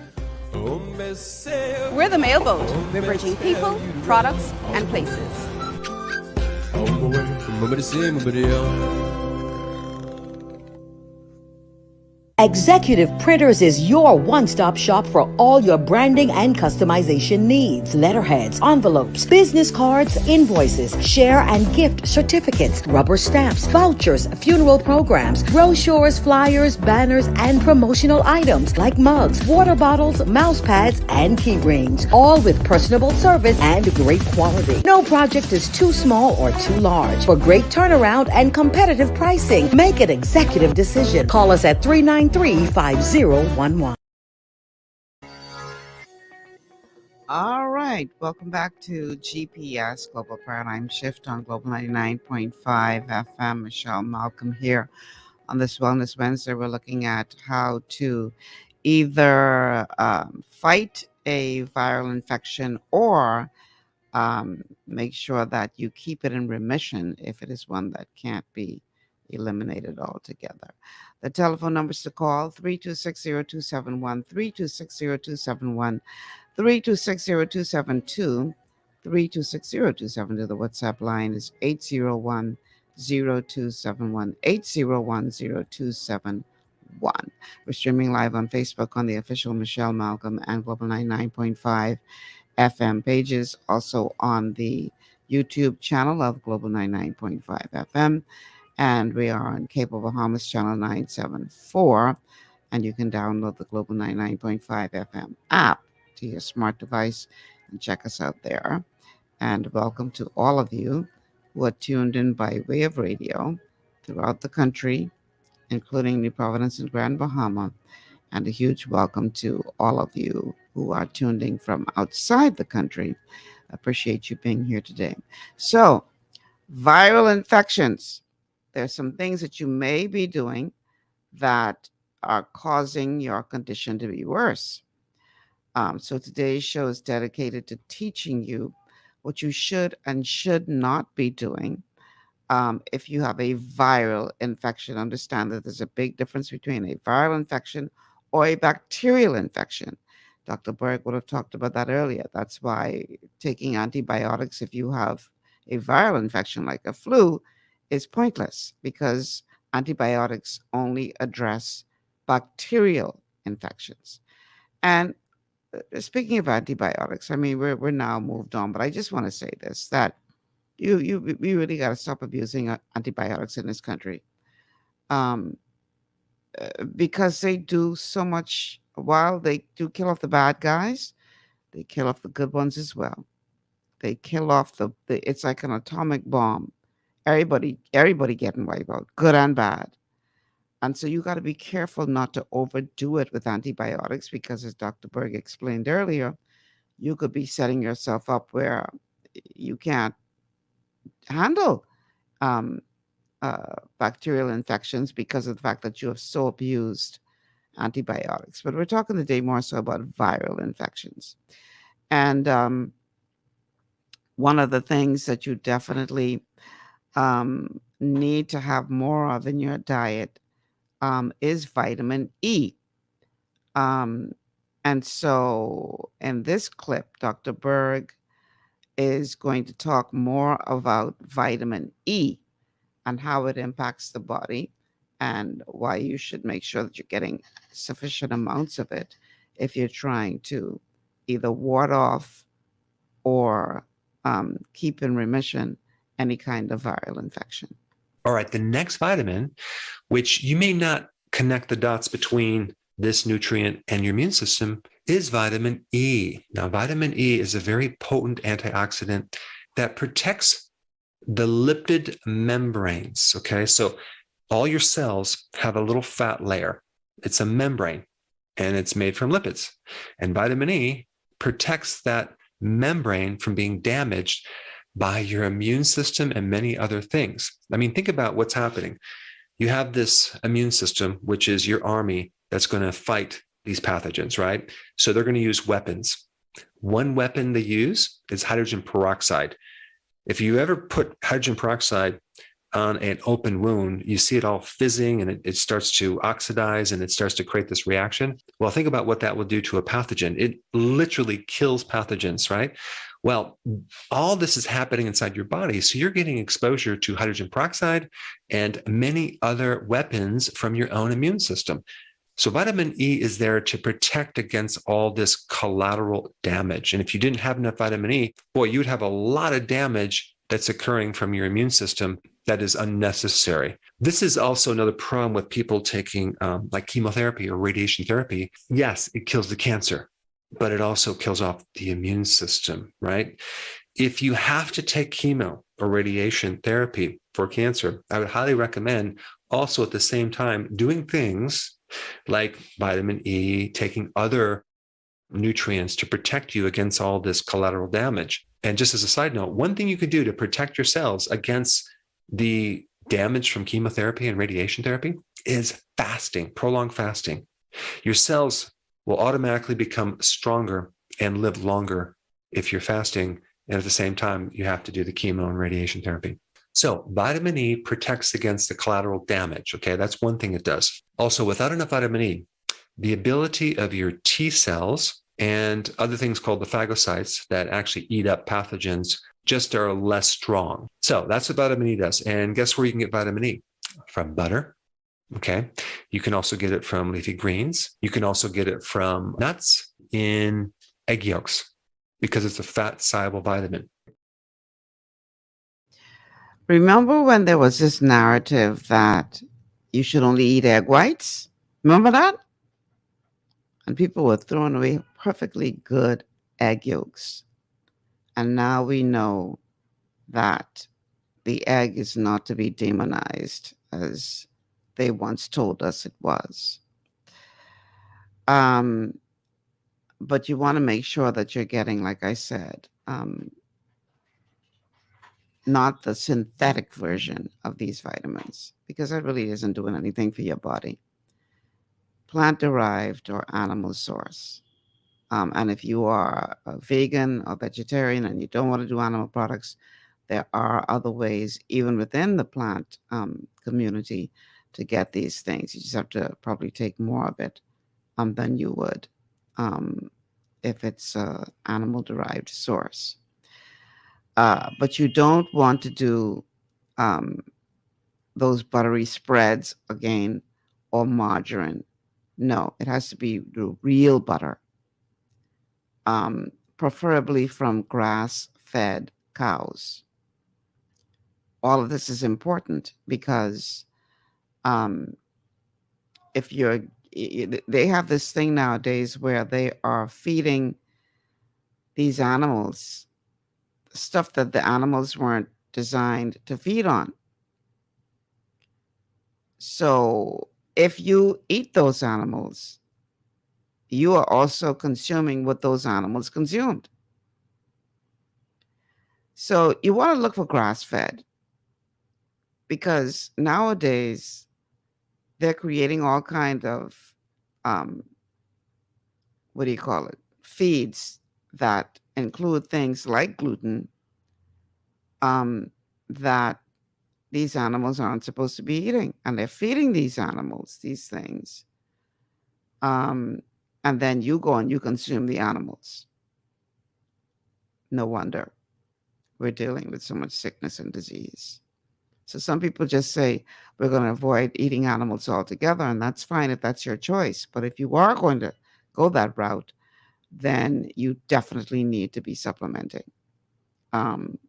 We're the Mailboat. We're bridging people, products, and places. Executive Printers is your one-stop shop for all your branding and customization needs. Letterheads, envelopes, business cards, invoices, share and gift certificates, rubber stamps, vouchers, funeral programs, brochures, flyers, banners, and promotional items like mugs, water bottles, mouse pads, and key rings, all with personable service and great quality. No project is too small or too large. For great turnaround and competitive pricing, make an executive decision. Call us at 393-5011. All right, welcome back to GPS Global Paradigm Shift on Global 99.5 FM. Michelle Malcolm here. On this Wellness Wednesday, we're looking at how to either fight a viral infection or make sure that you keep it in remission if it is one that can't be eliminated altogether. The telephone numbers to call: 3260271, 3260271, 3260272, 3260272. The WhatsApp line is 0271 801 0271. We're streaming live on Facebook on the official Michelle Malcolm and Global 99.5 FM pages, also on the YouTube channel of Global 99.5 FM. And we are on Cable Bahamas channel 974. And you can download the Global 99.5 FM app to your smart device and check us out there. And welcome to all of you who are tuned in by way of radio throughout the country, including New Providence and Grand Bahama. And a huge welcome to all of you who are tuned in from outside the country. Appreciate you being here today. So, viral infections. There's some things that you may be doing that are causing your condition to be worse. So today's show is dedicated to teaching you what you should and should not be doing. If you have a viral infection, understand that there's a big difference between a viral infection or a bacterial infection. Dr. Berg would have talked about that earlier. That's why taking antibiotics, if you have a viral infection like a flu, is pointless, because antibiotics only address bacterial infections. And speaking of antibiotics, I mean, we're now moved on, but I just want to say this, that we really got to stop abusing antibiotics in this country, because they do so much. While they do kill off the bad guys, they kill off the good ones as well. They kill off the it's like an atomic bomb. Everybody getting wiped out, good and bad. And so you got to be careful not to overdo it with antibiotics, because as Dr. Berg explained earlier, you could be setting yourself up where you can't handle bacterial infections because of the fact that you have so abused antibiotics. But we're talking today more so about viral infections. And one of the things that you definitely need to have more of in your diet is vitamin E. And so in this clip, Dr. Berg is going to talk more about vitamin E and how it impacts the body, and why you should make sure that you're getting sufficient amounts of it if you're trying to either ward off or keep in remission any kind of viral infection. All right, the next vitamin, which you may not connect the dots between this nutrient and your immune system, is vitamin E. Now, vitamin E is a very potent antioxidant that protects the lipid membranes. Okay, so all your cells have a little fat layer. It's a membrane, and it's made from lipids. And vitamin E protects that membrane from being damaged by your immune system and many other things. I mean, think about what's happening. You have this immune system, which is your army that's going to fight these pathogens, right? So they're going to use weapons. One weapon they use is hydrogen peroxide. If you ever put hydrogen peroxide on an open wound, you see it all fizzing, and it starts to oxidize, and it starts to create this reaction. Well, think about what that will do to a pathogen. It literally kills pathogens, right? Well, all this is happening inside your body. So you're getting exposure to hydrogen peroxide and many other weapons from your own immune system. So vitamin E is there to protect against all this collateral damage. And if you didn't have enough vitamin E, boy, you'd have a lot of damage that's occurring from your immune system that is unnecessary. This is also another problem with people taking like chemotherapy or radiation therapy. Yes, it kills the cancer, but it also kills off the immune system, right? If you have to take chemo or radiation therapy for cancer, I would highly recommend also at the same time doing things like vitamin E, taking other nutrients to protect you against all this collateral damage. And just as a side note, one thing you can do to protect your cells against the damage from chemotherapy and radiation therapy is fasting, prolonged fasting. Your cells will automatically become stronger and live longer if you're fasting, and at the same time, you have to do the chemo and radiation therapy. So vitamin E protects against the collateral damage, okay? That's one thing it does. Also, without enough vitamin E, the ability of your T cells and other things called the phagocytes that actually eat up pathogens just are less strong. So that's what vitamin E does. And guess where you can get vitamin E? From butter. Okay. You can also get it from leafy greens. You can also get it from nuts, in egg yolks, because it's a fat soluble vitamin. Remember when there was this narrative that you should only eat egg whites? Remember that? And people were throwing away perfectly good egg yolks. And now we know that the egg is not to be demonized as they once told us it was. But you want to make sure that you're getting, like I said, not the synthetic version of these vitamins, because that really isn't doing anything for your body. Plant-derived or animal source. And if you are a vegan or vegetarian and you don't want to do animal products, there are other ways, even within the plant community, to get these things. You just have to probably take more of it than you would if it's an animal-derived source. But you don't want to do those buttery spreads again, or margarine. No, it has to be the real butter, preferably from grass-fed cows. All of this is important because if they have this thing nowadays where they are feeding these animals stuff that the animals weren't designed to feed on. So if you eat those animals, you are also consuming what those animals consumed. So you want to look for grass-fed, because nowadays they're creating all kind of feeds that include things like gluten that these animals aren't supposed to be eating, and they're feeding these animals these things, and then you go and you consume the animals. No wonder we're dealing with so much sickness and disease. So some people just say we're going to avoid eating animals altogether, and that's fine if that's your choice. But if you are going to go that route, then you definitely need to be supplementing.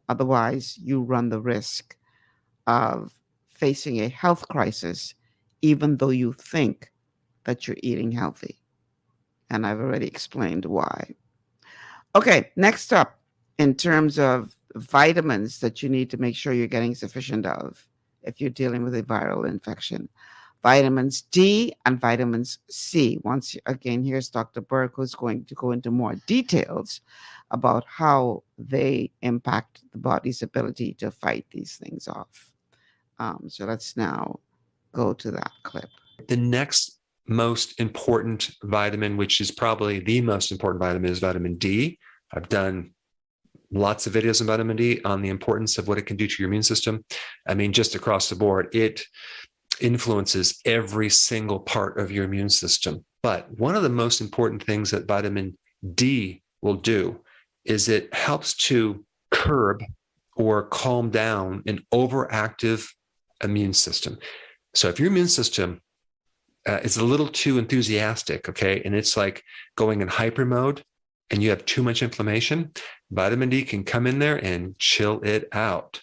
Otherwise, you run the risk of facing a health crisis, even though you think that you're eating healthy. And I've already explained why. Okay, next up, in terms of vitamins that you need to make sure you're getting sufficient of if you're dealing with a viral infection: vitamins D and vitamins C. Once again, here's Dr. Burke, who's going to go into more details about how they impact the body's ability to fight these things off. So let's now go to that clip. The next most important vitamin, which is probably the most important vitamin, is vitamin D. I've done lots of videos on vitamin D, on the importance of what it can do to your immune system. I mean, just across the board, it influences every single part of your immune system. But one of the most important things that vitamin D will do is it helps to curb or calm down an overactive immune system. So if your immune system is a little too enthusiastic, okay, and it's like going in hyper mode and you have too much inflammation, vitamin D can come in there and chill it out.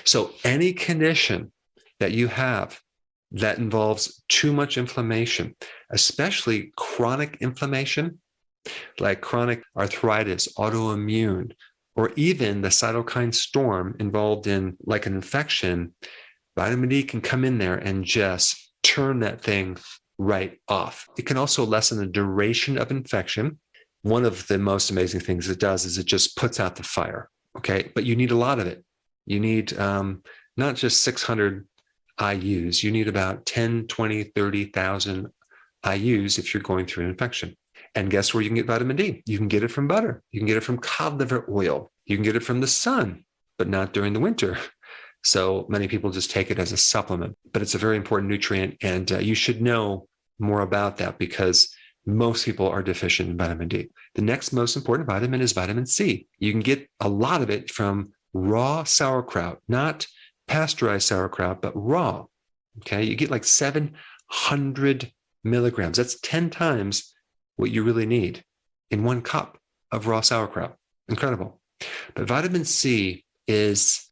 So any condition that you have that involves too much inflammation, especially chronic inflammation, like chronic arthritis, autoimmune, or even the cytokine storm involved in like an infection, vitamin D can come in there and just turn that thing right off. It can also lessen the duration of infection. One of the most amazing things it does is it just puts out the fire, okay? But you need a lot of it. You need not just 600 IUs, you need about 10, 20, 30,000 IUs if you're going through an infection. And guess where you can get vitamin D? You can get it from butter. You can get it from cod liver oil. You can get it from the sun, but not during the winter. So many people just take it as a supplement, but it's a very important nutrient, and you should know more about that because most people are deficient in vitamin D. The next most important vitamin is vitamin C. You can get a lot of it from raw sauerkraut, not pasteurized sauerkraut, but raw. Okay, you get like 700 milligrams. That's 10 times what you really need in 1 cup of raw sauerkraut. Incredible. But vitamin C is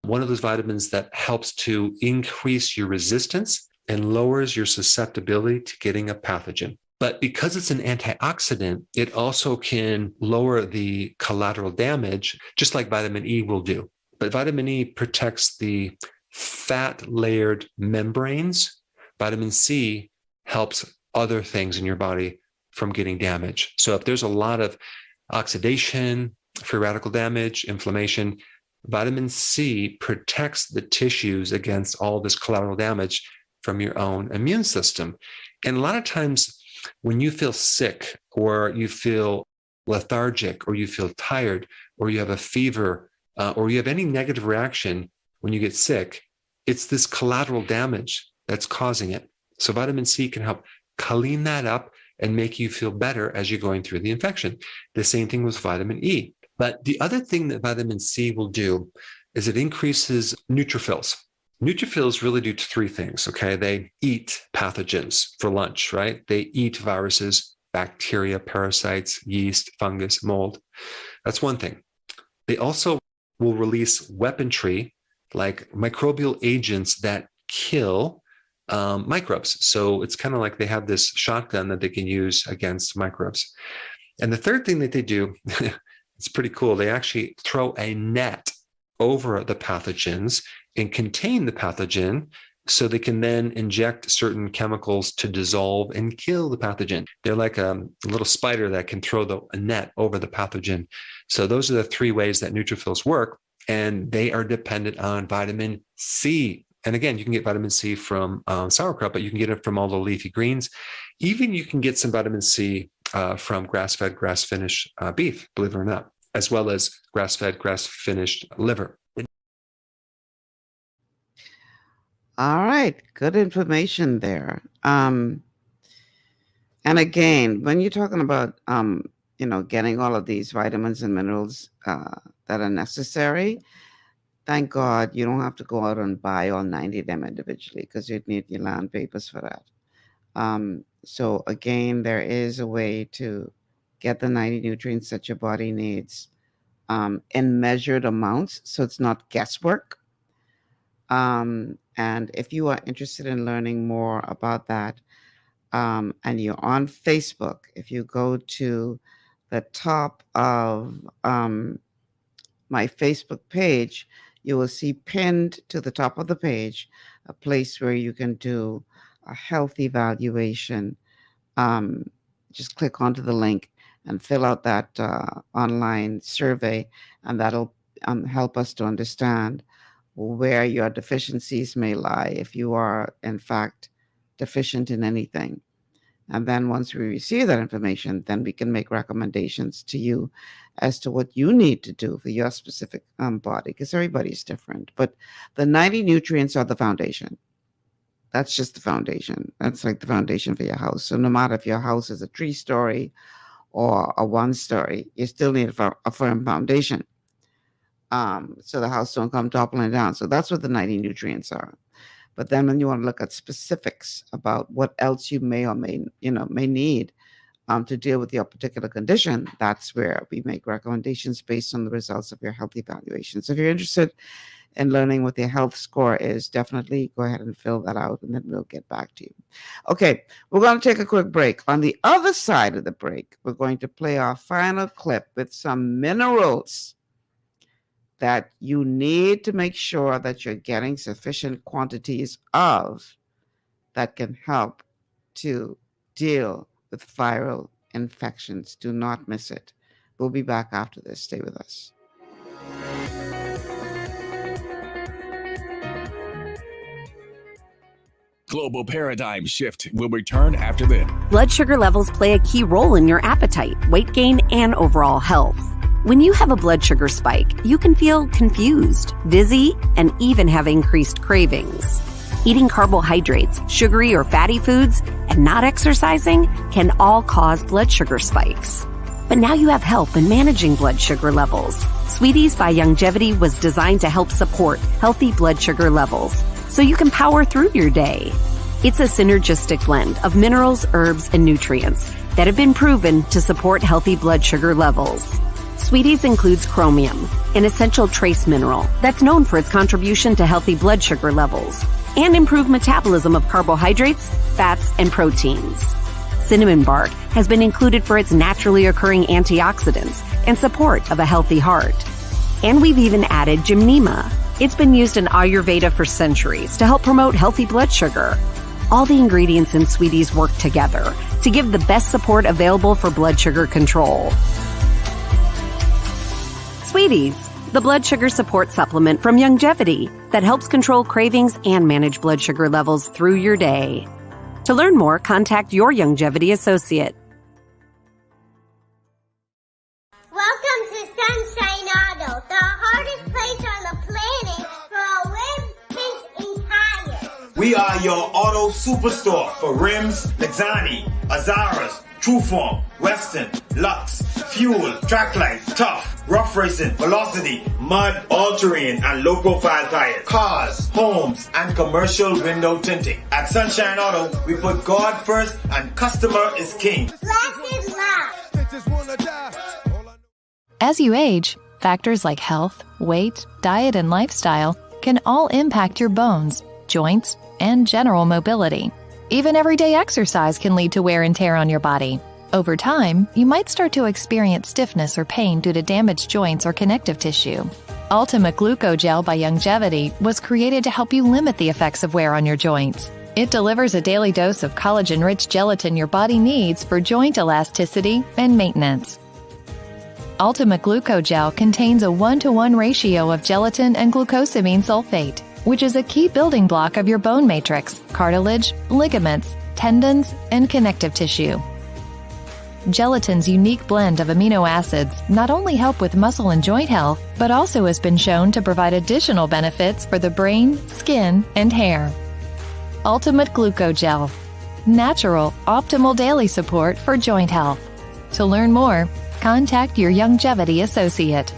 one of those vitamins that helps to increase your resistance and lowers your susceptibility to getting a pathogen. But because it's an antioxidant, it also can lower the collateral damage, just like vitamin E will do. But vitamin E protects the fat-layered membranes. Vitamin C helps other things in your body from getting damage. So if there's a lot of oxidation, free radical damage, inflammation, vitamin C protects the tissues against all this collateral damage from your own immune system. And a lot of times when you feel sick or you feel lethargic or you feel tired or you have a fever or you have any negative reaction when you get sick, it's this collateral damage that's causing it. So vitamin C can help clean that up and make you feel better as you're going through the infection. The same thing with vitamin E. But the other thing that vitamin C will do is it increases neutrophils. Neutrophils really do 3 things, okay? They eat pathogens for lunch, right? They eat viruses, bacteria, parasites, yeast, fungus, mold. That's one thing. They also will release weaponry like microbial agents that kill microbes. So it's kind of like they have this shotgun that they can use against microbes. And the third thing that they do, it's pretty cool. They actually throw a net over the pathogens and contain the pathogen so they can then inject certain chemicals to dissolve and kill the pathogen. They're like a little spider that can throw a net over the pathogen. So those are the 3 ways that neutrophils work, and they are dependent on vitamin C. And again, you can get vitamin C from sauerkraut, but you can get it from all the leafy greens. Even you can get some vitamin C from grass-fed, grass-finished beef, believe it or not, as well as grass-fed, grass-finished liver. All right, good information there. And again, when you're talking about, getting all of these vitamins and minerals that are necessary, thank God you don't have to go out and buy all 90 of them individually because you'd need your land papers for that. So again, there is a way to get the 90 nutrients that your body needs in measured amounts, so it's not guesswork. And if you are interested in learning more about that, and you're on Facebook, if you go to the top of my Facebook page, you will see pinned to the top of the page a place where you can do a health evaluation. Just click onto the link and fill out that online survey, and that'll help us to understand where your deficiencies may lie, if you are in fact deficient in anything. And then once we receive that information, then we can make recommendations to you as to what you need to do for your specific body, because everybody's different. But the 90 nutrients are the foundation. That's just the foundation. That's like the foundation for your house. So no matter if your house is a 3-story or a 1-story, you still need a firm foundation. So the house don't come toppling down. So that's what the 90 nutrients are. But then when you want to look at specifics about what else you may or may need to deal with your particular condition, that's where we make recommendations based on the results of your health evaluation. So if you're interested in learning what your health score is, definitely go ahead and fill that out, and then we'll get back to you. Okay, we're going to take a quick break. On the other side of the break, we're going to play our final clip with some minerals that you need to make sure that you're getting sufficient quantities of that can help to deal with viral infections. Do not miss it. We'll be back after this. Stay with us. Global Paradigm Shift will return after this. Blood sugar levels play a key role in your appetite, weight gain, and overall health. When you have a blood sugar spike, you can feel confused, dizzy, and even have increased cravings. Eating carbohydrates, sugary or fatty foods, and not exercising can all cause blood sugar spikes. But now you have help in managing blood sugar levels. Sweeties by Youngevity was designed to help support healthy blood sugar levels so you can power through your day. It's a synergistic blend of minerals, herbs, and nutrients that have been proven to support healthy blood sugar levels. Sweeties includes chromium, an essential trace mineral that's known for its contribution to healthy blood sugar levels and improved metabolism of carbohydrates, fats, and proteins. Cinnamon bark has been included for its naturally occurring antioxidants and support of a healthy heart. And we've even added gymnema. It's been used in Ayurveda for centuries to help promote healthy blood sugar. All the ingredients in Sweeties work together to give the best support available for blood sugar control. Sweeties, the blood sugar support supplement from Youngevity that helps control cravings and manage blood sugar levels through your day. To learn more, contact your Youngevity associate. Welcome to Sunshine Auto, the hardest place on the planet for rims, paints, and tires. We are your auto superstore for rims, Lexani, Azaras, Trueform, Western, Lux, Fuel, Trackline, Tough, Rough Racing, Velocity, Mud, All-Terrain, and low-profile tires. Cars, homes, and commercial window tinting. At Sunshine Auto, we put God first and customer is king. Blessed love. As you age, factors like health, weight, diet, and lifestyle can all impact your bones, joints, and general mobility. Even everyday exercise can lead to wear and tear on your body. Over time, you might start to experience stiffness or pain due to damaged joints or connective tissue. Ultimate Glucogel by Youngevity was created to help you limit the effects of wear on your joints. It delivers a daily dose of collagen-rich gelatin your body needs for joint elasticity and maintenance. Ultimate Glucogel contains a 1-to-1 ratio of gelatin and glucosamine sulfate, which is a key building block of your bone matrix, cartilage, ligaments, tendons, and connective tissue. Gelatin's unique blend of amino acids not only help with muscle and joint health, but also has been shown to provide additional benefits for the brain, skin, and hair. Ultimate Glucogel. Natural, optimal daily support for joint health. To learn more, contact your Youngevity associate.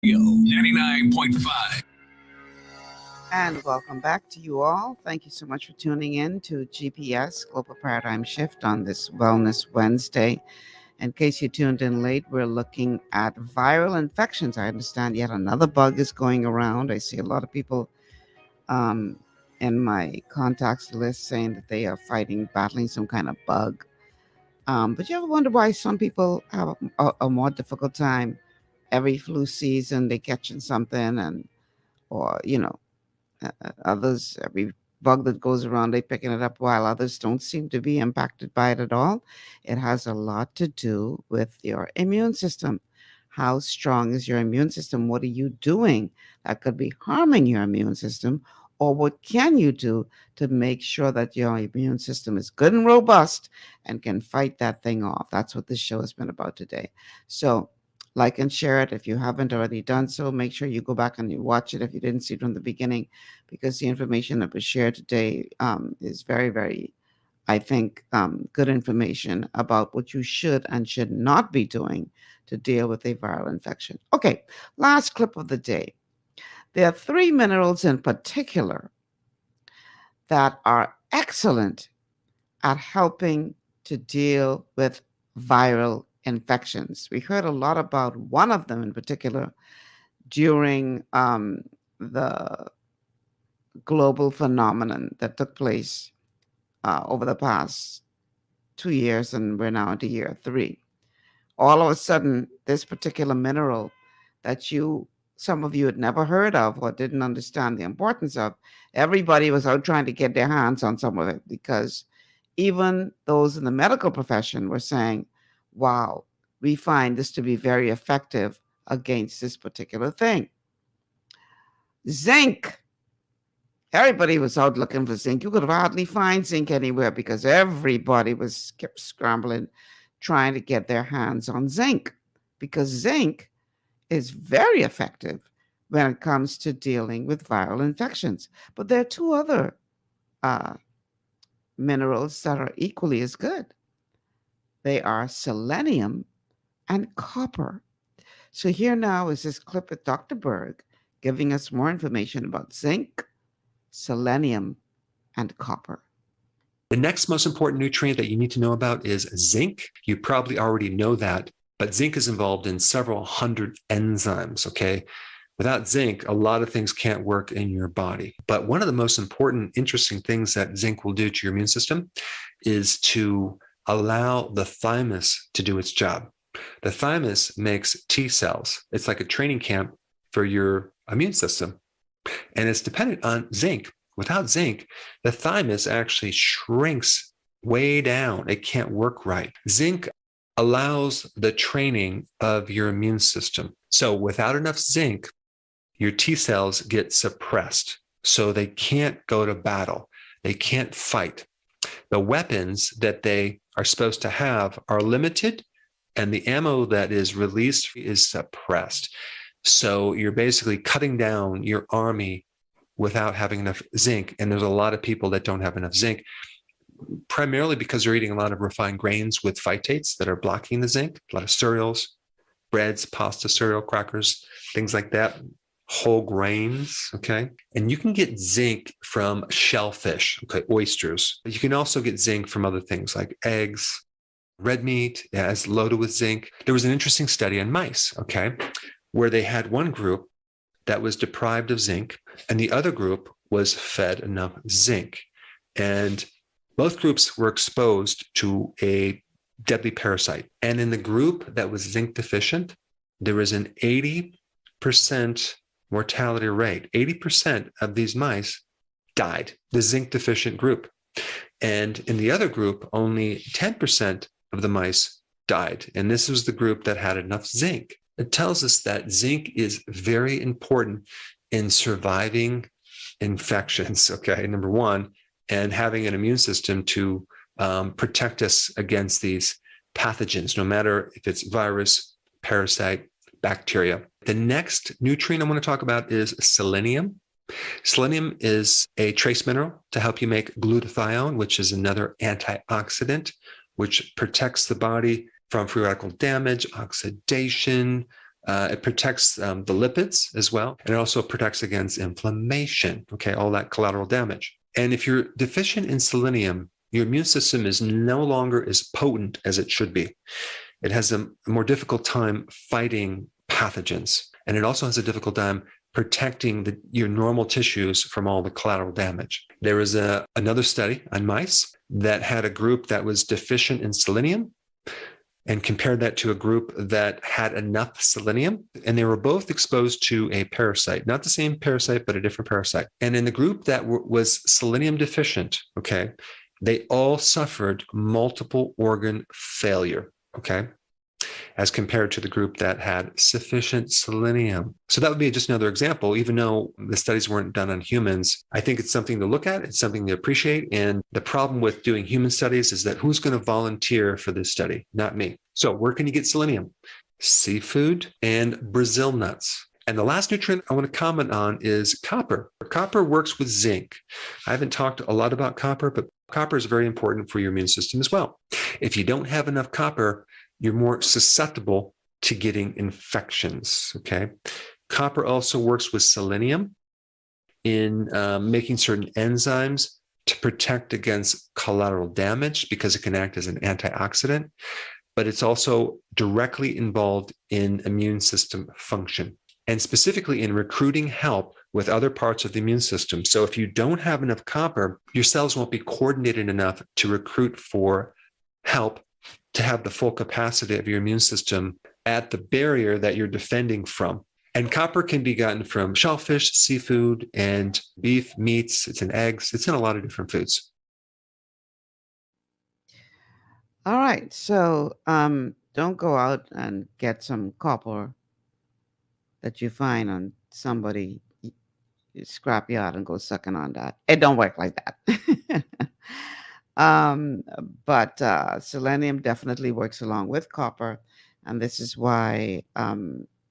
Yo, 99.5. And welcome back to you all. Thank you so much for tuning in to GPS Global Paradigm Shift on this Wellness Wednesday. In case you tuned in late, we're looking at viral infections. I understand yet another bug is going around. I see a lot of people in my contacts list saying that they are battling some kind of bug. But you ever wonder why some people have a more difficult time? Every flu season, they catching something, others, every bug that goes around, they picking it up, while others don't seem to be impacted by it at all. It has a lot to do with your immune system. How strong is your immune system? What are you doing that could be harming your immune system? Or what can you do to make sure that your immune system is good and robust and can fight that thing off? That's what this show has been about today. So like and share it. If you haven't already done so, make sure you go back and you watch it if you didn't see it from the beginning, because the information that was shared today is very, very, I think, good information about what you should and should not be doing to deal with a viral infection. Okay, last clip of the day. There are 3 minerals in particular that are excellent at helping to deal with viral infections. We heard a lot about one of them in particular during the global phenomenon that took place over the past 2 years, and we're now into year 3. All of a sudden, this particular mineral that some of you had never heard of or didn't understand the importance of, everybody was out trying to get their hands on some of it, because even those in the medical profession were saying, wow, we find this to be very effective against this particular thing. Zinc. Everybody was out looking for zinc. You could hardly find zinc anywhere because everybody kept scrambling, trying to get their hands on zinc, because zinc is very effective when it comes to dealing with viral infections. But there are 2 other minerals that are equally as good. They are selenium and copper. So here now is this clip with Dr. Berg giving us more information about zinc, selenium, and copper. The next most important nutrient that you need to know about is zinc. You probably already know that, but zinc is involved in several hundred enzymes, okay? Without zinc, a lot of things can't work in your body. But one of the most important, interesting things that zinc will do to your immune system is to allow the thymus to do its job. The thymus makes T cells. It's like a training camp for your immune system, and it's dependent on zinc. Without zinc, the thymus actually shrinks way down. It can't work right. Zinc allows the training of your immune system. So without enough zinc, your T cells get suppressed. So they can't go to battle. They can't fight. The weapons that they are supposed to have are limited, and the ammo that is released is suppressed. So you're basically cutting down your army without having enough zinc. And there's a lot of people that don't have enough zinc, primarily because they're eating a lot of refined grains with phytates that are blocking the zinc, a lot of cereals, breads, pasta, cereal, crackers, things like that, whole grains, okay? And you can get zinc from shellfish, okay, oysters. You can also get zinc from other things like eggs, red meat, is loaded with zinc. There was an interesting study on mice, okay, where they had one group that was deprived of zinc, and the other group was fed enough zinc. And both groups were exposed to a deadly parasite. And in the group that was zinc deficient, there was an 80% mortality rate. 80% of these mice died, the zinc deficient group. And in the other group, only 10% of the mice died. And this was the group that had enough zinc. It tells us that zinc is very important in surviving infections, okay, number one, and having an immune system to protect us against these pathogens, no matter if it's virus, parasite, bacteria. The next nutrient I want to talk about is selenium. Selenium is a trace mineral to help you make glutathione, which is another antioxidant, which protects the body from free radical damage, oxidation. It protects the lipids as well. And it also protects against inflammation, okay, all that collateral damage. And if you're deficient in selenium, your immune system is no longer as potent as it should be. It has a more difficult time fighting pathogens. And it also has a difficult time protecting your normal tissues from all the collateral damage. There was another study on mice that had a group that was deficient in selenium and compared that to a group that had enough selenium. And they were both exposed to a parasite, not the same parasite, but a different parasite. And in the group that was selenium deficient, okay, they all suffered multiple organ failure, okay, as compared to the group that had sufficient selenium. So that would be just another example. Even though the studies weren't done on humans, I think it's something to look at. It's something to appreciate. And the problem with doing human studies is that who's going to volunteer for this study? Not me. So where can you get selenium? Seafood and Brazil nuts. And the last nutrient I want to comment on is copper. Copper works with zinc. I haven't talked a lot about copper, but copper is very important for your immune system as well. If you don't have enough copper, you're more susceptible to getting infections, okay? Copper also works with selenium in making certain enzymes to protect against collateral damage because it can act as an antioxidant, but it's also directly involved in immune system function and specifically in recruiting help with other parts of the immune system. So if you don't have enough copper, your cells won't be coordinated enough to recruit for help to have the full capacity of your immune system at the barrier that you're defending from. And copper can be gotten from shellfish, seafood, and beef, meats. It's in eggs. It's in a lot of different foods. All right. So don't go out and get some copper that you find on somebody scrapyard and go sucking on that. It don't work like that. But selenium definitely works along with copper. And this is why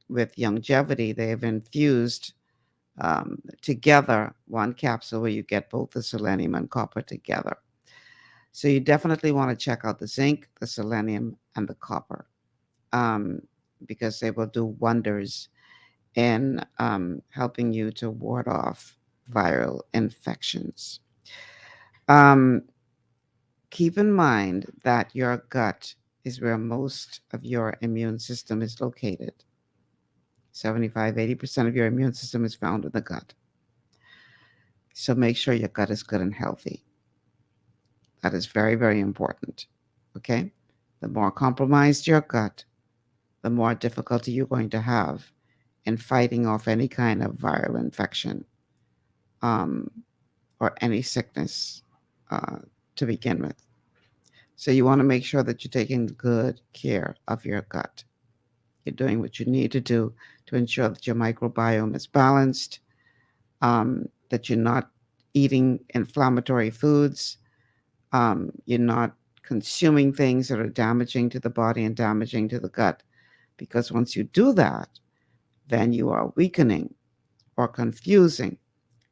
with longevity, they've infused together one capsule where you get both the selenium and copper together. So you definitely want to check out the zinc, the selenium, and the copper, because they will do wonders in helping you to ward off viral infections. Keep in mind that your gut is where most of your immune system is located. 75-80% of your immune system is found in the gut. So make sure your gut is good and healthy. That is very, very important. Okay? The more compromised your gut, the more difficulty you're going to have in fighting off any kind of viral infection or any sickness to begin with. So you want to make sure that you're taking good care of your gut. You're doing what you need to do to ensure that your microbiome is balanced, that you're not eating inflammatory foods, you're not consuming things that are damaging to the body and damaging to the gut. Because once you do that, then you are weakening or confusing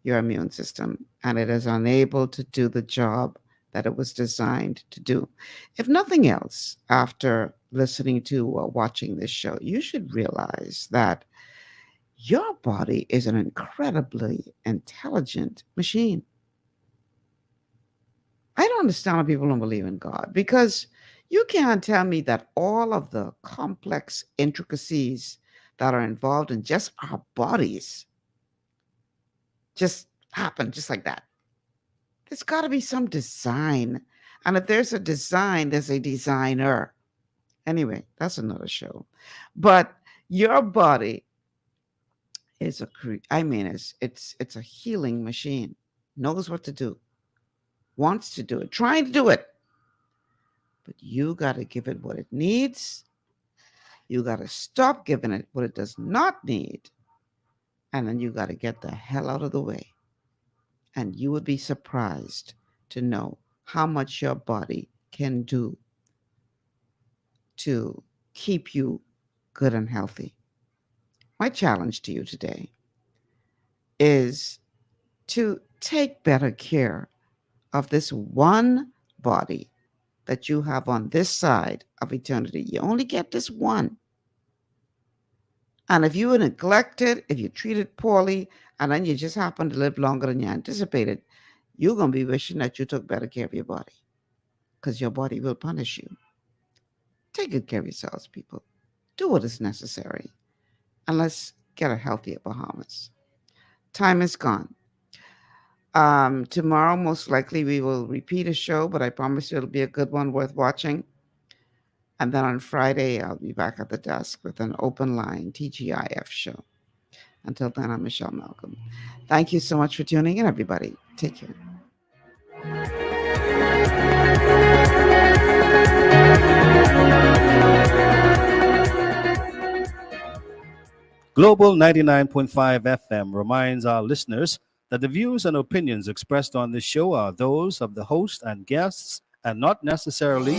your immune system, and it is unable to do the job that it was designed to do. If nothing else, after listening to or watching this show, you should realize that your body is an incredibly intelligent machine. I don't understand how people don't believe in God, because you can't tell me that all of the complex intricacies that are involved in just our bodies just happen just like that. There's got to be some design. And if there's a design, there's a designer. Anyway, that's another show. But your body is it's a healing machine. Knows what to do. Wants to do it. Trying to do it. But you got to give it what it needs. You got to stop giving it what it does not need. And then you got to get the hell out of the way. And you would be surprised to know how much your body can do to keep you good and healthy. My challenge to you today is to take better care of this one body that you have on this side of eternity. You only get this one. And if you neglect it, if you treat it poorly, and then you just happen to live longer than you anticipated, you're going to be wishing that you took better care of your body, because your body will punish you. Take good care of yourselves, people. Do what is necessary. And let's get a healthier Bahamas. Time is gone. Tomorrow, most likely, we will repeat a show, but I promise you it'll be a good one worth watching. And then on Friday, I'll be back at the desk with an open line TGIF show. Until then, I'm Michelle Malcolm. Thank you so much for tuning in, everybody. Take care. Global 99.5 FM reminds our listeners that the views and opinions expressed on this show are those of the host and guests and not necessarily